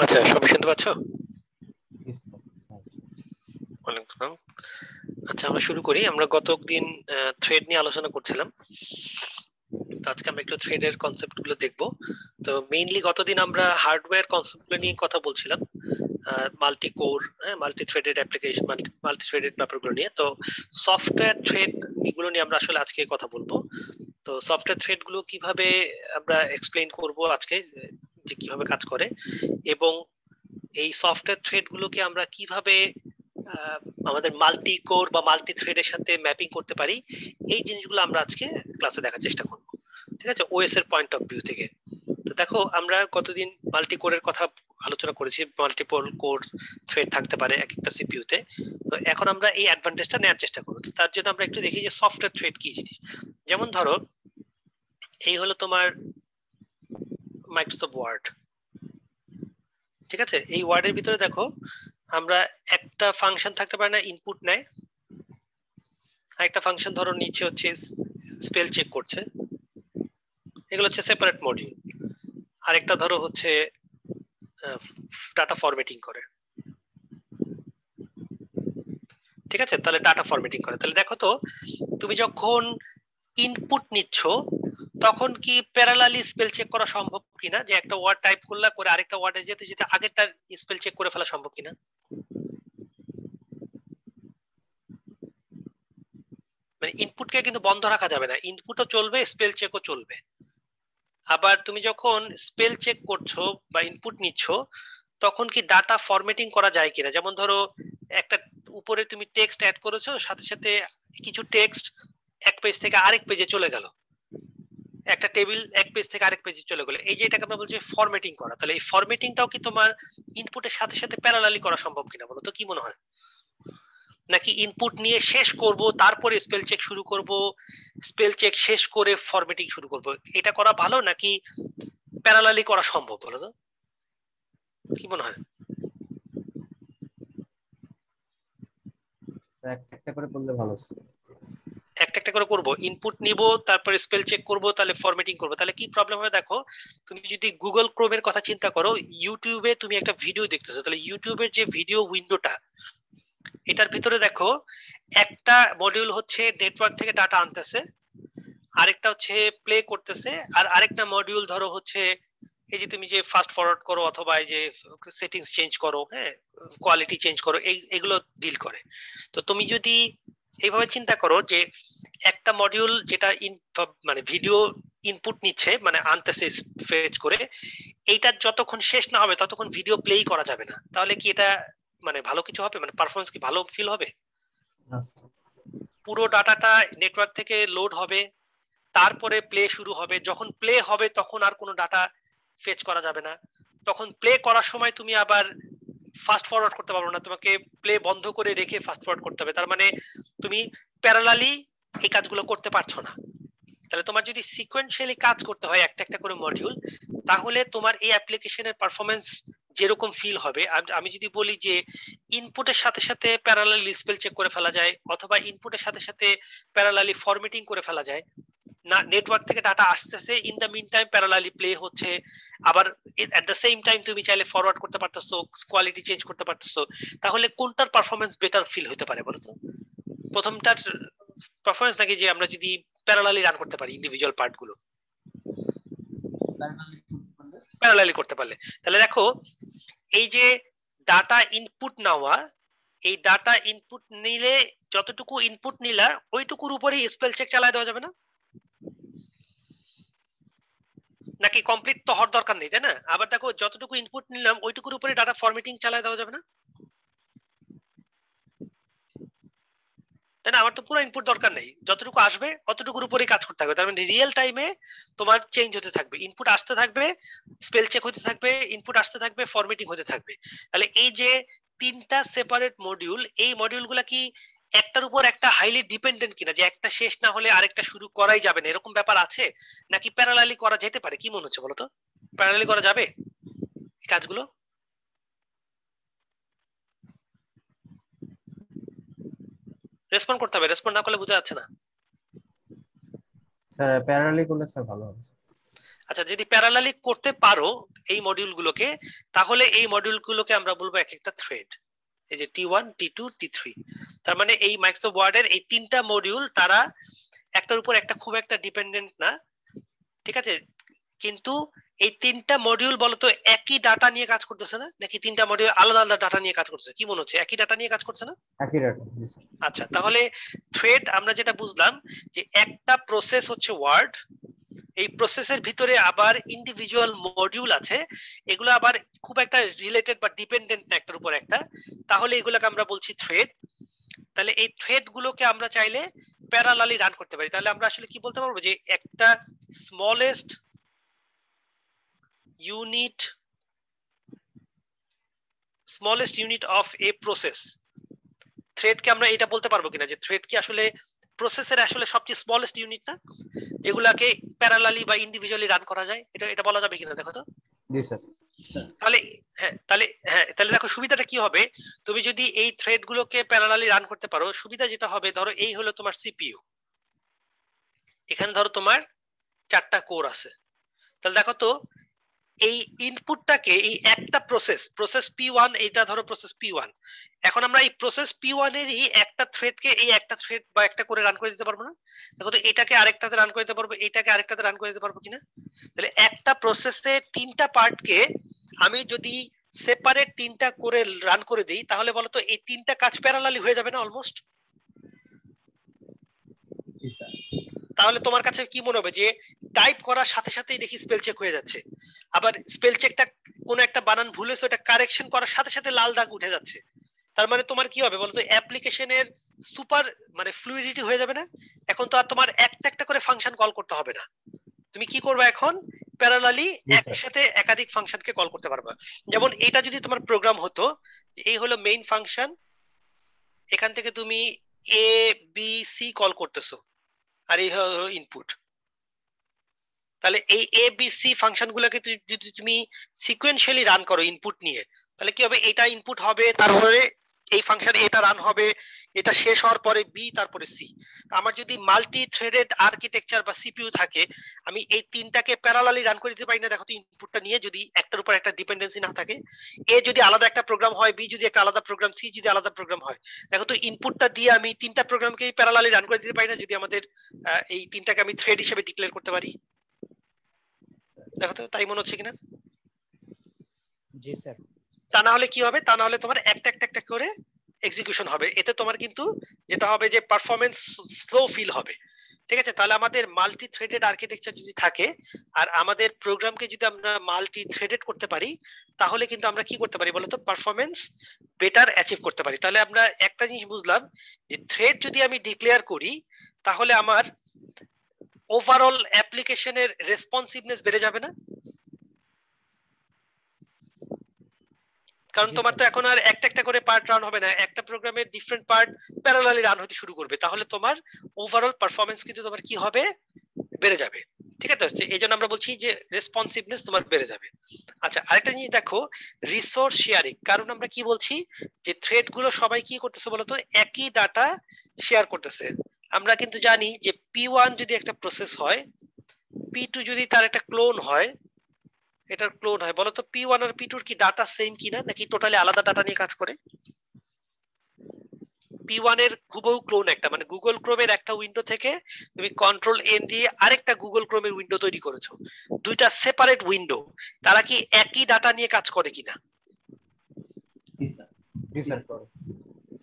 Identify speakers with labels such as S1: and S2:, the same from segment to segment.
S1: আচ্ছা, সবাই শুনতে পাচ্ছ? ওয়ালাইকুম আসসালাম। আচ্ছা, আমরা শুরু করি। আমরা গতদিন থ্রেড নিয়ে আলোচনা করছিলাম। তো আজকে আমরা একটু থ্রেডের কনসেপ্ট গুলো দেখবো। তো মেইনলি গতদিন আমরা হার্ডওয়্যার কনসেপ্ট গুলো নিয়ে কথা বলছিলাম, multi core, multi threaded application, multi threaded ব্যাপারগুলো নিয়ে। তো সফটওয়্যার থ্রেড এগুলো নিয়ে আমরা আসলে আজকে কথা বলবো। তো সফটওয়্যার থ্রেড গুলো কিভাবে আমরা এক্সপ্লেইন করব আজকে, যে কিভাবে কাজ করে, এবং এই সফটওয়্যার থ্রেড গুলোকে আমরা কিভাবে আমাদের মাল্টি কোর বা মাল্টি থ্রেডের সাথে ম্যাপিং করতে পারি, এই জিনিসগুলো আমরা আজকে ক্লাসে দেখার চেষ্টা করব। ঠিক আছে, ওএস এর পয়েন্ট অফ ভিউ থেকে। তো দেখো, আমরা কতদিন মাল্টি কোরের কথা আলোচনা করেছি, মাল্টিপল কোর থ্রেড থাকতে পারে এক একটা সিপিইউতে। তো এখন আমরা এই অ্যাডভান্টেজটা নেওয়ার চেষ্টা করব। তো তার জন্য আমরা একটু দেখি যে সফটওয়্যার থ্রেড কি জিনিস। যেমন ধরো, এই হলো তোমার মাইক্রোসফট ওয়ার্ড। ঠিক আছে, এই ওয়ার্ডের ভিতরে দেখো, আমরা একটা ফাংশন থাকতে পারে না, ইনপুট নেয়, আরেকটা ফাংশন ধরো নিচে হচ্ছে স্পেল চেক করছে, এগুলো হচ্ছে সেপারেট মডিউল। আরেকটা ধরো হচ্ছে ডাটা ফরম্যাটিং করে। ঠিক আছে, তাহলে ডাটা ফরম্যাটিং করে। তাহলে দেখো তো, তুমি যখন ইনপুট নিচ্ছ তখন কি প্যারালালি স্পেল চেক করা সম্ভব কিনা, যে একটা ওয়ার্ড টাইপ করলা, করে আরেকটা ওয়ার্ডে যেতে যেতে আগেরটা স্পেল চেক করে ফেলা সম্ভব কিনা? মানে ইনপুটকে কিন্তু বন্ধ রাখা যাবে না, ইনপুটও চলবে, স্পেল চেকও চলবে। আবার তুমি যখন স্পেল চেক করছো বা ইনপুট নিচ্ছ, তখন কি ডাটা ফরম্যাটিং করা যায় কিনা? যেমন ধরো, একটা উপরে তুমি টেক্সট অ্যাড করেছো, সাথে সাথে কিছু টেক্সট এক পেজ থেকে আরেক পেজে চলে গেল, একটা টেবিল এক পেজ থেকে আরেক পেজে চলে গেল, এই যে এটাকে আমরা বলছি ফরম্যাটিং করা। তাহলে এই ফরম্যাটিংটাও কি তোমার ইনপুটের সাথে সাথে প্যারালালি করা সম্ভব কিনা বলো তো, কি মনে হয়? নাকি ইনপুট নিয়ে শেষ করব, তারপরে স্পেল চেক শুরু করব, স্পেল চেক শেষ করে ফরম্যাটিং শুরু করব, এটা করা ভালো নাকি প্যারালালি করা সম্ভব বলো তো, কি মনে হয়?
S2: একটা একটা করে বললে ভালো ছিল।
S1: একটা একটা করে করব, ইনপুট নিব, তারপর স্পেল চেক করব, তাহলে ফরম্যাটিং করব। তাহলে কি প্রবলেম হবে দেখো, তুমি যদি গুগল ক্রোমের কথা চিন্তা করো, ইউটিউবে তুমি একটা ভিডিও দেখতেছো, তাহলে ইউটিউবের যে ভিডিও উইন্ডোটা, এটার ভিতরে দেখো, একটা মডিউল হচ্ছে নেটওয়ার্ক থেকে ডাটা আনতেছে, আরেকটা হচ্ছে প্লে করতেছে, আর আরেকটা মডিউল ধরো হচ্ছে এই যে তুমি যে ফাস্ট ফরওয়ার্ড করো, অথবা এই যে সেটিংস চেঞ্জ করো, কোয়ালিটি চেঞ্জ করো, এগুলো ডিল করে। তো তুমি যদি এইভাবে চিন্তা করো যে একটা মডিউল যেটা মানে ভিডিও ইনপুট নিচ্ছে, মানে আনতেছে ফেচ করে, এইটা যতক্ষণ শেষ না হবে ততক্ষণ ভিডিও প্লেই করা যাবে না, তাহলে কি এটা মানে ভালো কিছু হবে? মানে পারফরমেন্স কি ভালো ফিল হবে? পুরো ডাটাটা নেটওয়ার্ক থেকে লোড হবে, তারপরে প্লে শুরু হবে, যখন প্লে হবে তখন আর কোনো ডাটা ফেচ করা যাবে না, তখন প্লে করার সময় তুমি আবার ফাস্ট ফরওয়ার্ড করতে পারবে না, তোমাকে প্লে বন্ধ করে রেখে ফাস্ট ফরওয়ার্ড করতে হবে। তার মানে তুমি প্যারালালি এই কাজগুলো করতে পারছো না। তাহলে তোমার যদি সিকোয়েন্সিয়ালি কাজ করতে হয় একটা একটা করে মডিউল, তাহলে তোমার এই অ্যাপ্লিকেশনের পারফরমেন্স যেরকম ফিল হবে, আমি যদি বলি যে ইনপুটের সাথে সাথে প্যারালালি স্পেল চেক করে ফেলা যায়, অথবা ইনপুটের সাথে সাথে প্যারালালি ফরম্যাটিং করে ফেলা যায়, না নেটওয়ার্ক থেকে ডাটা আসতেছে, in the mean time parallelly play হচ্ছে, আবার এট দ্য সেম টাইম তুমি চাইলে ফরওয়ার্ড করতে পারতেছো, কোয়ালিটি চেঞ্জ করতে পারতেছো, তাহলে কোনটার পারফরমেন্স বেটার ফিল হতে পারে বলতো? প্রথমটার পারফরমেন্স, নাকি যে আমরা যদি প্যারালালি রান করতে পারি ইন্ডিভিজুয়াল পার্ট গুলো প্যারালালি করতে পারলে? তাহলে দেখো, এই যে ডাটা ইনপুট নেওয়া, এই ডাটা ইনপুট নিলে যতটুকু ইনপুট নিলা ওইটুকুর উপরেই স্পেল চেক চালায় দেওয়া যাবে না? নাকি কমপ্লিট তো হওয়ার দরকার নেই, তাই না? আবার দেখো, যতটুকু ইনপুট নিলাম ওইটুকুর উপরে ডাটা ফরম্যাটিং চালায় দেওয়া যাবে না, তাই না? আমার তো পুরো ইনপুট দরকার নেই, যতটুকু আসবে অতটুকুর উপরেই কাজ করতে হবে। তার মানে রিয়েল টাইমে তোমার চেঞ্জ হতে থাকবে, ইনপুট আসতে থাকবে, স্পেল চেক হতে থাকবে, ইনপুট আসতে থাকবে, ফরম্যাটিং হতে থাকবে। তাহলে এই যে তিনটা সেপারেট মডিউল, এই মডিউলগুলা কি একটার উপর একটা হাইলি ডিপেন্ডেন্ট কিনা, যে একটা শেষ না হলে আরেকটা শুরু করাই যাবে না, এরকম ব্যাপার আছে? নাকি প্যারালালি করা যেতে পারে? কি মনে হচ্ছে বলো তো, প্যারালালি করা যাবে এই কাজগুলো? রেসপন্ড করতে হবে, রেসপন্ড না করলে বোঝা যাচ্ছে না।
S2: স্যার প্যারালালি করলে স্যার ভালো হবে।
S1: আচ্ছা, যদি প্যারালালি করতে পারো এই মডিউলগুলোকে, তাহলে এই মডিউলগুলোকে আমরা বলবো এক একটা থ্রেড। এই যে T1 T2 T3, তার মানে এই মাইক্রোসফট ওয়ার্ডের এই তিনটা মডিউল তারা একটার উপর একটা খুব একটা ডিপেন্ডেন্ট না, ঠিক আছে? কিন্তু এই তিনটা মডিউল বলতো একই ডাটা নিয়ে কাজ করতেছে না, নাকি তিনটা মডিউল আলাদা আলাদা ডাটা নিয়ে কাজ করতেছে? কি মনে হচ্ছে, একই ডাটা নিয়ে কাজ করছে না?
S2: একই ডাটা।
S1: আচ্ছা, তাহলে থ্রেড আমরা যেটা বুঝলাম যে একটা প্রসেস হচ্ছে ওয়ার্ড, এই প্রসেসের ভিতরে আবার ইন্ডিভিজুয়াল মডিউল আছে, এগুলো আবার খুব একটা রিলেটেড বা ডিপেন্ডেন্ট না একটার উপর একটা, তাহলে এগুলোকে আমরা বলছি থ্রেড। তাহলে এই থ্রেড গুলোকে আমরা চাইলে প্যারালালি রান করতে পারি। তাহলে আমরা আসলে কি বলতে পারবো যে একটা smallest unit of a process, থ্রেডকে আমরা এটা বলতে পারবো কিনা যে থ্রেড কি আসলে প্রসেসের আসলে সবচেয়ে স্মলেস্ট ইউনিট না, যেগুলাকে প্যারালালি বা ইন্ডিভিজুয়ালি রান করা যায়? এটা বলা যাবে কিনা দেখো তো।
S2: জি স্যার।
S1: তাহলে তাহলে দেখো সুবিধাটা কি হবে, তুমি যদি এই থ্রেড গুলোকে প্যারালালি রান করতে পারো, সুবিধা যেটা হবে, ধরো এই হলো তোমার সিপিইউ, এখানে ধরো তোমার 4টা কোর আছে, তাহলে দেখো তো এই ইনপুটটাকে এই একটা প্রসেস P1, এইটা ধরো প্রসেস P1, এখন আমরা এই প্রসেস P1 এরই একটা থ্রেডকে এই একটা থ্রেড বা একটা করে রান করে দিতে পারবো না? দেখো তো এটাকে আরেকটাতে রান করে দিতে পারবো, এটাকে আরেকটাতে রান করে দিতে পারবো কিনা? তাহলে একটা প্রসেসে তিনটা পার্টকে আমি যদি সেপারেট তিনটা করে রান করে দিই, তাহলে বলতো এই তিনটা কাজ প্যারালালি হয়ে যাবে না অলমোস্ট?
S2: জি স্যার।
S1: তাহলে তোমার কাছে কি মনে হবে যে টাইপ করার সাথে সাথেই দেখি স্পেল চেক হয়ে যাচ্ছে, আবার স্পেল চেকটা কোনো একটা বানান ভুল হয়েছে ওটা কারেকশন করার সাথে সাথে লাল দাগ উঠে যাচ্ছে, তার মানে তোমার কি হবে বলতো, অ্যাপ্লিকেশনের সুপার মানে ফ্লুইডিটি হয়ে যাবে না? এখন তো আর তোমার একটা একটা করে ফাংশন কল করতে হবে না, তুমি কি করবে এখন প্যারালালি একসাথে একাধিক ফাংশনকে কল করতে পারবা। যেমন এটা যদি তোমার প্রোগ্রাম হতো, এই হলো মেইন ফাংশন, এখান থেকে তুমি এ বি সি কল করতেছো, আর এই হলো ইনপুট। তাহলে এই এ বি সি ফাংশন গুলোকে যদি তুমি সিকোয়েন্সিয়ালি রান করো ইনপুট নিয়ে, তাহলে কি হবে, এটা ইনপুট হবে, তারপরে এই ফাংশনে এটা রান হবে, এটা শেষ হওয়ার পরে বি, তারপরে সি। আমার যদি মাল্টি থ্রেডেড আর্কিটেকচার বা সিপিইউ থাকে, আমি এই তিনটাকে প্যারালালি রান করে দিতে পারি না? দেখো তো ইনপুটটা নিয়ে যদি একটার উপর একটা ডিপেন্ডেন্সি না থাকে, এ যদি আলাদা একটা প্রোগ্রাম হয়, বি যদি একটা আলাদা প্রোগ্রাম, সি যদি আলাদা প্রোগ্রাম হয়, দেখো তো ইনপুটটা দিয়ে আমি তিনটা প্রোগ্রামকে প্যারালালি রান করে দিতে পারি না যদি আমাদের এই তিনটাকে আমি থ্রেড হিসেবে ডিক্লেয়ার করতে পারি? দেখো তো তাই মনে হচ্ছে কিনা?
S2: জি স্যার।
S1: তা না হলে কি হবে, তা না হলে তোমার একটা একটা একটা করে এক্সিকিউশন হবে, এতে তোমার কিন্তু যেটা হবে যে পারফরম্যান্স স্লো ফিল হবে, ঠিক আছে? তাহলে আমাদের মাল্টি থ্রেডেড আর্কিটেকচার যদি থাকে আর আমাদের প্রোগ্রামকে যদি আমরা মাল্টি থ্রেডেড করতে পারি, তাহলে কিন্তু আমরা কি করতে পারি বলতো, পারফরম্যান্স বেটার অ্যাচিভ করতে পারি। তাহলে আমরা একটা জিনিস বুঝলাম যে থ্রেড যদি আমি ডিক্লেয়ার করি, তাহলে আমার ওভারঅল অ্যাপ্লিকেশনের রেসপন্সিভনেস বেড়ে যাবে না? কারণ তোমার তো এখন আর একটা একটা করে পার্ট রান হবে না, একটা প্রোগ্রামের ডিফারেন্ট পার্ট প্যারালালি রান হতে শুরু করবে, তাহলে তোমার ওভারঅল পারফরম্যান্স কিন্তু তোমার কি হবে, বেড়ে যাবে, ঠিক আছে? এই জন্য আমরা বলছি যে রেসপন্সিভনেস তোমার বেড়ে যাবে। আচ্ছা, আরেকটা জিনিস দেখো, রিসোর্স শেয়ারিং, কারণ আমরা কি বলছি যে থ্রেড গুলো সবাই কি করতেছে বলতো, একই ডাটা শেয়ার করতেছে। আমরা কিন্তু জানি যে P1 যদি একটা প্রসেস হয়, P2 যদি তার একটা ক্লোন হয়, এটার ক্লোন হয়, বলতো P1 আর P2 কি ডাটা সেম কিনা, নাকি টোটালি আলাদা ডাটা নিয়ে কাজ করে? P1 এর হুবহু ক্লোন একটা, মানে গুগল ক্রোমের একটা উইন্ডো থেকে তুমি কন্ট্রোল এন দিয়ে আরেকটা গুগল ক্রোমের উইন্ডো তৈরি করেছো, দুইটা সেপারেট উইন্ডো, তারা কি একই ডাটা নিয়ে কাজ করে কিনা?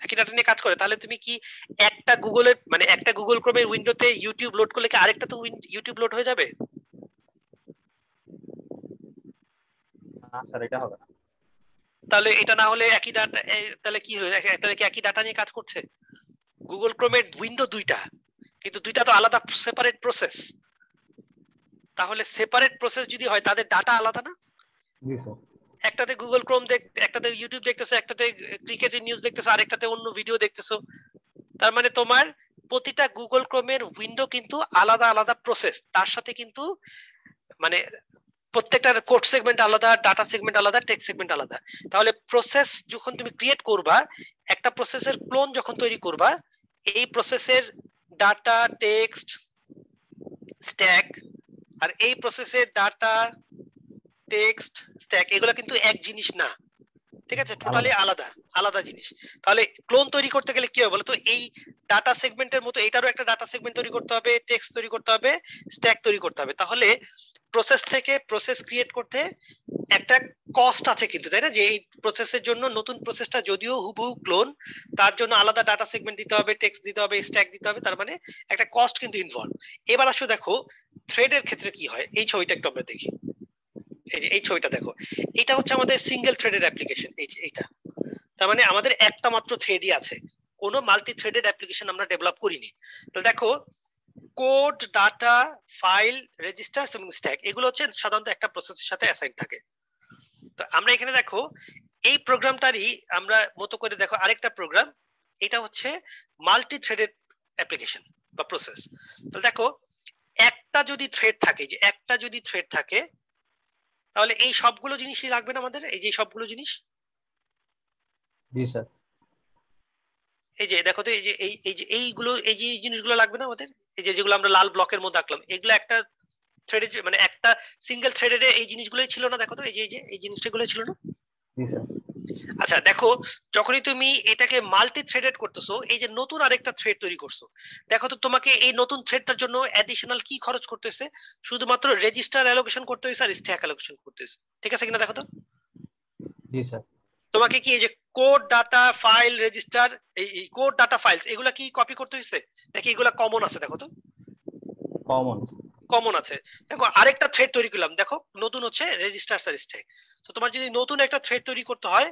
S1: একই ডাটা নিয়ে কাজ করে। তাহলে তুমি কি একটা গুগলের মানে একটা গুগল ক্রোমের উইন্ডোতে ইউটিউব লোড করলে কি আরেকটা তো ইউটিউব লোড হয়ে যাবে?
S2: না স্যার, এটা হবে না।
S1: তাহলে এটা না হলে একই ডাটা, তাহলে কি হলো, তাহলে কি একই ডাটা নিয়ে কাজ করছে? গুগল ক্রোমের উইন্ডো দুইটা, কিন্তু দুইটা তো আলাদা সেপারেট প্রসেস, তাহলে সেপারেট প্রসেস যদি হয় তাদের ডাটা আলাদা না?
S2: জি স্যার।
S1: একটাতে গুগল ক্রোম একটাতে ইউটিউব দেখতেছো, একটাতে ক্রিকেটের নিউজ দেখতেছো, আরেকটাতে অন্য ভিডিও দেখতেছো, তার মানে তোমার প্রতিটা গুগল ক্রোমের উইন্ডো কিন্তু আলাদা আলাদা প্রসেস, তার সাথে কিন্তু মানে প্রত্যেকটার কোড সেগমেন্ট আলাদা, ডাটা সেগমেন্ট আলাদা, টেক্সট সেগমেন্ট আলাদা। তাহলে প্রসেস যখন তুমি ক্রিয়েট করবা, একটা প্রসেসের ক্লোন যখন তৈরি করবা, এই প্রসেসের ডাটা, টেক্সট, স্ট্যাক আর এই প্রসেসের ডাটা, টেক্সট, স্ট্যাক এগুলো কিন্তু এক জিনিস না, ঠিক আছে, টোটালি আলাদা আলাদা জিনিস। তাহলে ক্লোন তৈরি করতে গেলে কি হবে বলতো, এই ডাটা সেগমেন্টের মতো এটারও একটা ডাটা সেগমেন্ট তৈরি করতে হবে, টেক্সট তৈরি করতে হবে, স্ট্যাক তৈরি করতে হবে। তাহলে প্রসেস থেকে প্রসেস ক্রিয়েট করতে একটা কস্ট আছে কিন্তু, তাই না? যে এই প্রসেসের জন্য নতুন প্রসেসটা যদিও হুবহু ক্লোন, তার জন্য আলাদা ডাটা সেগমেন্ট দিতে হবে, টেক্সট দিতে হবে, স্ট্যাক দিতে হবে, তার মানে একটা কস্ট কিন্তু ইনভলভ। এবার আসো দেখো থ্রেডের ক্ষেত্রে কি হয়, এই ছবিটা একটু আমরা দেখি। এই যে এই ছবিটা দেখো, এটা হচ্ছে আমাদের সিঙ্গেল থ্রেডের অ্যাপ্লিকেশন। এই যে এইটা, তার মানে আমাদের একটা মাত্র থ্রেডই আছে, কোনো মাল্টি থ্রেডেড অ্যাপ্লিকেশন আমরা ডেভেলপ করিনি। তো দেখো কোড, ডাটা, ফাইল, রেজিস্টার এবং স্ট্যাক এগুলো হচ্ছে সাধারণত একটা প্রসেসের সাথে অ্যাসাইন থাকে। তো আমরা এখানে দেখো এই প্রোগ্রামটারই আমরা মতো করে দেখো আরেকটা প্রোগ্রাম, এটা হচ্ছে মাল্টি থ্রেডেড অ্যাপ্লিকেশন বা প্রসেস। তো দেখো একটা যদি থ্রেড থাকে, যে একটা যদি থ্রেড থাকে তাহলে এই সবগুলো জিনিসই লাগবে না আমাদের, এই যে সবগুলো জিনিস।
S2: জি স্যার।
S1: এই যে দেখো তো এই যে এইগুলো, এই যে জিনিসগুলো লাগবে না আমাদের, এই যে যেগুলো আমরা লাল ব্লকের মধ্যে আঁকলাম, এগুলো একটা থ্রেডে মানে একটা সিঙ্গেল থ্রেডে এই জিনিসগুলোই ছিল না, দেখো তো এই যে এই জিনিসগুলো ছিল না।
S2: জি স্যার।
S1: আচ্ছা দেখো যখনই তুমি এটাকে মাল্টি থ্রেডেড করতেছো, এই যে নতুন আরেকটা থ্রেড তৈরি করছো, দেখো তো তোমাকে এই নতুন থ্রেডটার জন্য অ্যাডিশনাল কি খরচ করতে হয়েছে, শুধুমাত্র রেজিস্টার অ্যালোকেশন করতে হয়েছে আর স্ট্যাক অ্যালোকেশন করতে হয়েছে, ঠিক আছে কিনা দেখো তো।
S2: জি স্যার।
S1: তোমাকে কি এই যে কোড, ডাটা, ফাইল, রেজিস্টার, এই কোড, ডাটা, ফাইলস এগুলা কি কপি করতে হয়েছে নাকি এগুলা কমন আছে, দেখো তো
S2: কমন।
S1: কমন আছে। দেখো আরেকটা থ্রেড তৈরি করলাম, দেখো নতুন হচ্ছে রেজিস্টার আর স্ট্যাক। তো তোমার যদি নতুন একটা থ্রেড তৈরি করতে হয়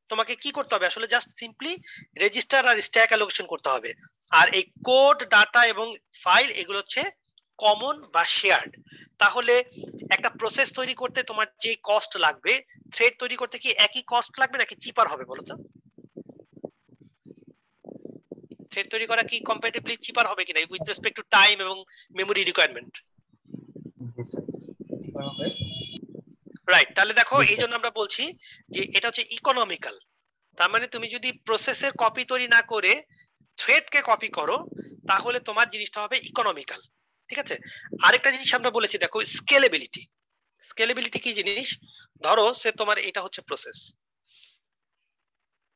S1: তোমাকে কি করতে হবে, আসলে জাস্ট সিম্পলি রেজিস্টার আর স্ট্যাক অ্যালোকেশন করতে হবে। আর এই কোড, ডাটা এবং ফাইল এগুলো হচ্ছে কমন বা শেয়ার্ড। তাহলে একটা প্রসেস তৈরি করতে তোমার যে কস্ট লাগবে, থ্রেড তৈরি করতে কি একই কস্ট লাগবে নাকি চিপার হবে বলো তো? থ্রেড তৈরি করা কি কম্পারেটিভলি চিপার হবে কিনা উইথ রেসপেক্ট টু টাইম এবং মেমোরি রিকোয়ারমেন্ট?
S2: জি স্যার। চিপার হবে।
S1: রাইট, তাহলে দেখো
S2: জি
S1: এই
S2: স্যার।
S1: জন্য আমরা বলছি যে এটা হচ্ছে ইকোনমিক্যাল। তার মানে তুমি যদি প্রসেসের কপি তৈরি না করে থ্রেডকে কপি করো তাহলে তোমার জিনিসটা হবে ইকোনমিক্যাল, ঠিক আছে। আরেকটা জিনিস আমরা বলেছি দেখো স্কেলেবিলিটি। স্কেলেবিলিটি কি জিনিস, ধরো সে তোমার এটা হচ্ছে প্রসেস,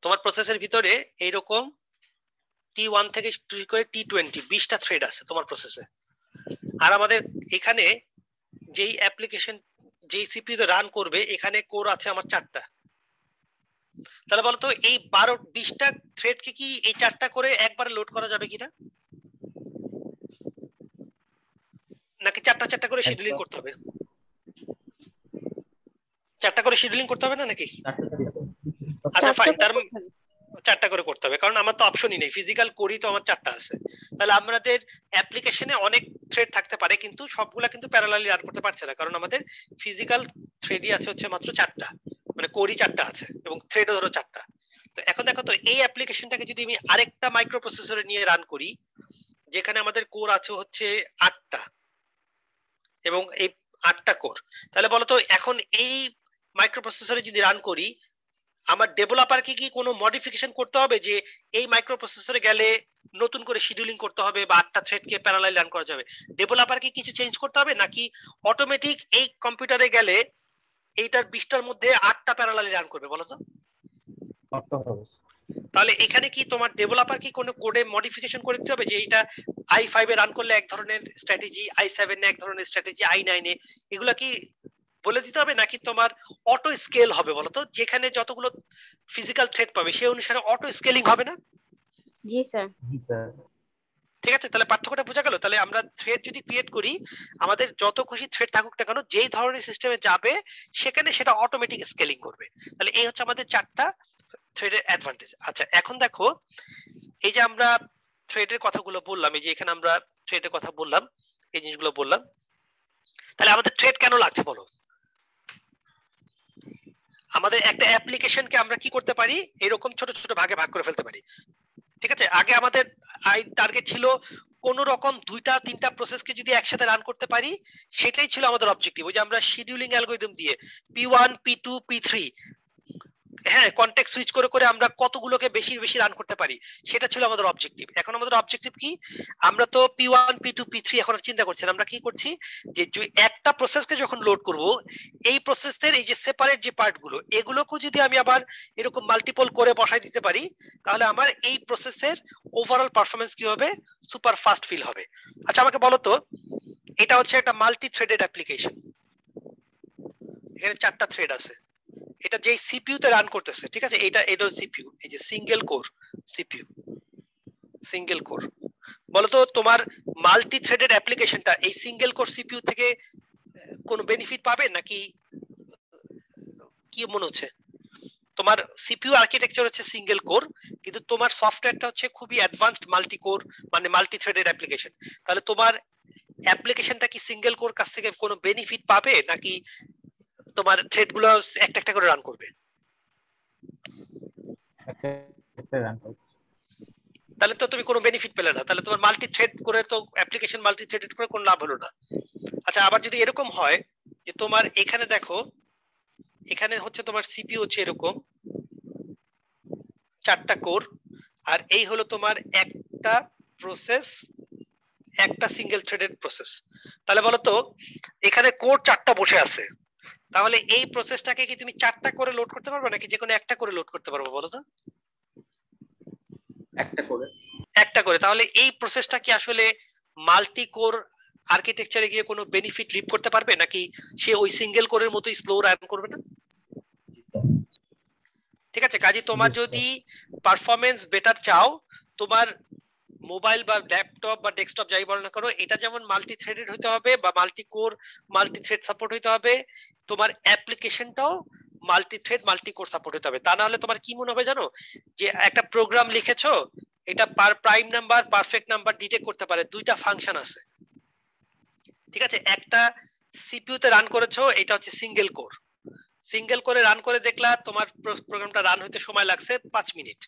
S1: তোমার প্রসেসের ভিতরে এইরকম T1 থেকে শুরু করে T20 20টা থ্রেড আছে তোমার প্রসেসে। আর আমাদের এখানে যেই অ্যাপ্লিকেশন যেই সিপিইউ তে রান করবে এখানে কোর আছে আমার 4টা। তাহলে বলতো এই 20টা থ্রেডকে কি এই 4টা করে একবারে লোড করা যাবে কিনা, নাকি 4টা করে শিডিউলিং করতে হবে? 4টা করে শিডিউলিং করতে হবে না নাকি? আচ্ছা ফাইন, তার 4টা করে করতে হবে, কারণ আমার তো অপশনই নেই, ফিজিক্যাল কোরই তো আমার 4টা আছে। তাহলে আমাদের অ্যাপ্লিকেশনে অনেক থ্রেড থাকতে পারে কিন্তু সবগুলা কিন্তু প্যারালালি রান করতে পারছে না, কারণ আমাদের ফিজিক্যাল থ্রেডই আছে হচ্ছে মাত্র 4টা, মানে কোরই 4টা আছে এবং থ্রেডও ধরো 4টা। তো এখন দেখো তো এই অ্যাপ্লিকেশনটাকে যদি আমি আরেকটা মাইক্রো প্রসেসরে নিয়ে রান করি যেখানে আমাদের কোর আছে হচ্ছে 8টা এবং এই 8টা কোর, তাহলে বলতো এখন এই মাইক্রো প্রসেসরে যদি রান করি আমার ডেভেলপারকে কি কোনো মডিফিকেশন করতে হবে যে এই মাইক্রো প্রসেসরে গেলে নতুন করে শিডিউলিং করতে হবে বা 8টা থ্রেডকে প্যারালাল রান করা যাবে, ডেভেলপারকে কিছু চেঞ্জ করতে হবে নাকি অটোমেটিক এই কম্পিউটারে গেলে এইটার 20টার মধ্যে 8টা প্যারালাল রান করবে বলো তো? তাহলে এখানে কি তোমার ডেভেলপার কি কোনো কোডে মডিফিকেশন করে দিতে হবে যে এটা i5 এ রান করলে এক ধরনের স্ট্র্যাটেজি, i7 এ এক ধরনের স্ট্র্যাটেজি, i9 এ এগুলা কি বলে দিতে হবে নাকি তোমার অটো স্কেল হবে বলতো, যেখানে যতগুলো ফিজিক্যাল থ্রেড পাবে সেই অনুসারে অটো স্কেলিং হবে না?
S3: জি স্যার।
S2: জি স্যার।
S1: ঠিক আছে, তাহলে পার্থক্যটা বোঝা গেল। তাহলে আমরা থ্রেড যদি ক্রিয়েট করি আমাদের যত খুশি থ্রেড থাকুক না কেন যেই ধরনের সিস্টেমে যাবে সেখানে সেটা অটোমেটিক স্কেলিং করবে। তাহলে এই হচ্ছে আমাদের 4টা থ্রেডের অ্যাডভান্টেজ। আচ্ছা এখন দেখো এই যে আমরা থ্রেডের কথাগুলো বললাম, এই যে এখানে আমরা থ্রেডের কথা বললাম, এই জিনিসগুলো বললাম, তাহলে আমাদের থ্রেড কেন লাগছে বলো? আমাদের একটা অ্যাপ্লিকেশনকে আমরা কি করতে পারি এরকম ছোট ছোট ভাগে ভাগ করে ফেলতে পারি, ঠিক আছে। আগে আমাদের টার্গেট ছিল কোন রকম 2টা 3টা প্রসেসকে যদি একসাথে রান করতে পারি সেটাই ছিল আমাদের অবজেক্টিভ। ওই যে আমরা শিডিউলিং অ্যালগরিদম দিয়ে P1 P2 P3 হ্যাঁ কনটেক্সট সুইচ করে করে আমরা কতগুলোকে বেশি বেশি রান করতে পারি সেটা ছিল আমাদের অবজেক্টিভ। এখন আমাদের অবজেক্টিভ কি, আমরা তো P1 P2 P3 এখন চিন্তা করছি না, আমরা কি করছি যে একটা প্রসেসকে যখন লোড করব এই প্রসেসের এই যে সেপারেট যে পার্ট গুলো এগুলোকে যদি আমি আবার এরকম মাল্টিপল করে বসাই দিতে পারি তাহলে আমার এই প্রসেসের ওভারঅল পারফরম্যান্স কি হবে, সুপার ফাস্ট ফিল হবে। আচ্ছা আমাকে বলো তো, এটা হচ্ছে একটা মাল্টি থ্রেডেড অ্যাপ্লিকেশন, এখানে 4টা থ্রেড আছে, এটা যেই সিপিইউ তে রান করতেছে, ঠিক আছে, এটা সিপিইউ, এই যে single core CPU, single core. বলতো তোমার মাল্টি থ্রেডেড অ্যাপ্লিকেশনটা এই সিঙ্গেল কোর সিপিইউ থেকে কোনো বেনিফিট পাবে নাকি কি মনে হচ্ছে? তোমার সিপিইউ আর্কিটেকচার হচ্ছে সিঙ্গেল কোর, কিন্তু তোমার সফটওয়্যারটা হচ্ছে খুবই অ্যাডভান্সড মাল্টি কোর মানে মাল্টি থ্রেডেড অ্যাপ্লিকেশন, তাহলে তোমার অ্যাপ্লিকেশনটা কি সিঙ্গেল কোর কাছ থেকে কোনো বেনিফিট পাবে নাকি তোমার থ্রেড গুলো একটা একটা করে রান করবে?
S2: একটা রান করছে।
S1: তাহলে তো তুমি কোনো বেনিফিট পেলে না, তাহলে তোমার মাল্টি থ্রেড করে তো অ্যাপ্লিকেশন মাল্টি থ্রেডেড করে কোনো লাভ হলো না। আচ্ছা আবার যদি এরকম হয় যে তোমার এখানে দেখো, এখানে হচ্ছে তোমার সিপিইউ হচ্ছে এরকম 4টা কোর, আর এই হলো তোমার একটা প্রসেস, একটা সিঙ্গেল থ্রেডেড প্রসেস। তাহলে বলো তো এখানে কোর 4টা বসে আছে, তাহলে এই প্রসেসটাকে কি তুমি 4টা করে লোড করতে পারবে নাকি যে কোনো একটা করে লোড করতে পারবো বলো তো?
S2: একটা করে।
S1: একটা করে। তাহলে এই প্রসেসটা কি আসলে মাল্টি কোর আর্কিটেকচারে গিয়ে কোনো বেনিফিট রিপ করতে পারবে নাকি সে ওই সিঙ্গেল কোরের মতোই স্লো রান করবে না? ঠিক আছে, কাজে তোমার যদি পারফরম্যান্স বেটার চাও, তোমার মোবাইল বা ল্যাপটপ বা ডেস্কটপ যাই বলো না কেন এটা যেমন মাল্টি থ্রেডেড হতে হবে বা multi core multi thread support হতে হবে, তোমার অ্যাপ্লিকেশনটাও multi thread multi core support হতে হবে। তা না হলে তোমার কি মনে হবে জানো, যে একটা প্রোগ্রাম লিখেছো, এটা prime number perfect number detect করতে পারে, 2টা ফাংশন আছে, ঠিক আছে, একটা সিপিইউ তে রান করেছো, এটা হচ্ছে সিঙ্গেল কোর, সিঙ্গেল করে রান করে দেখলা তোমার প্রোগ্রামটা রান হতে সময় লাগছে 5 মিনিট,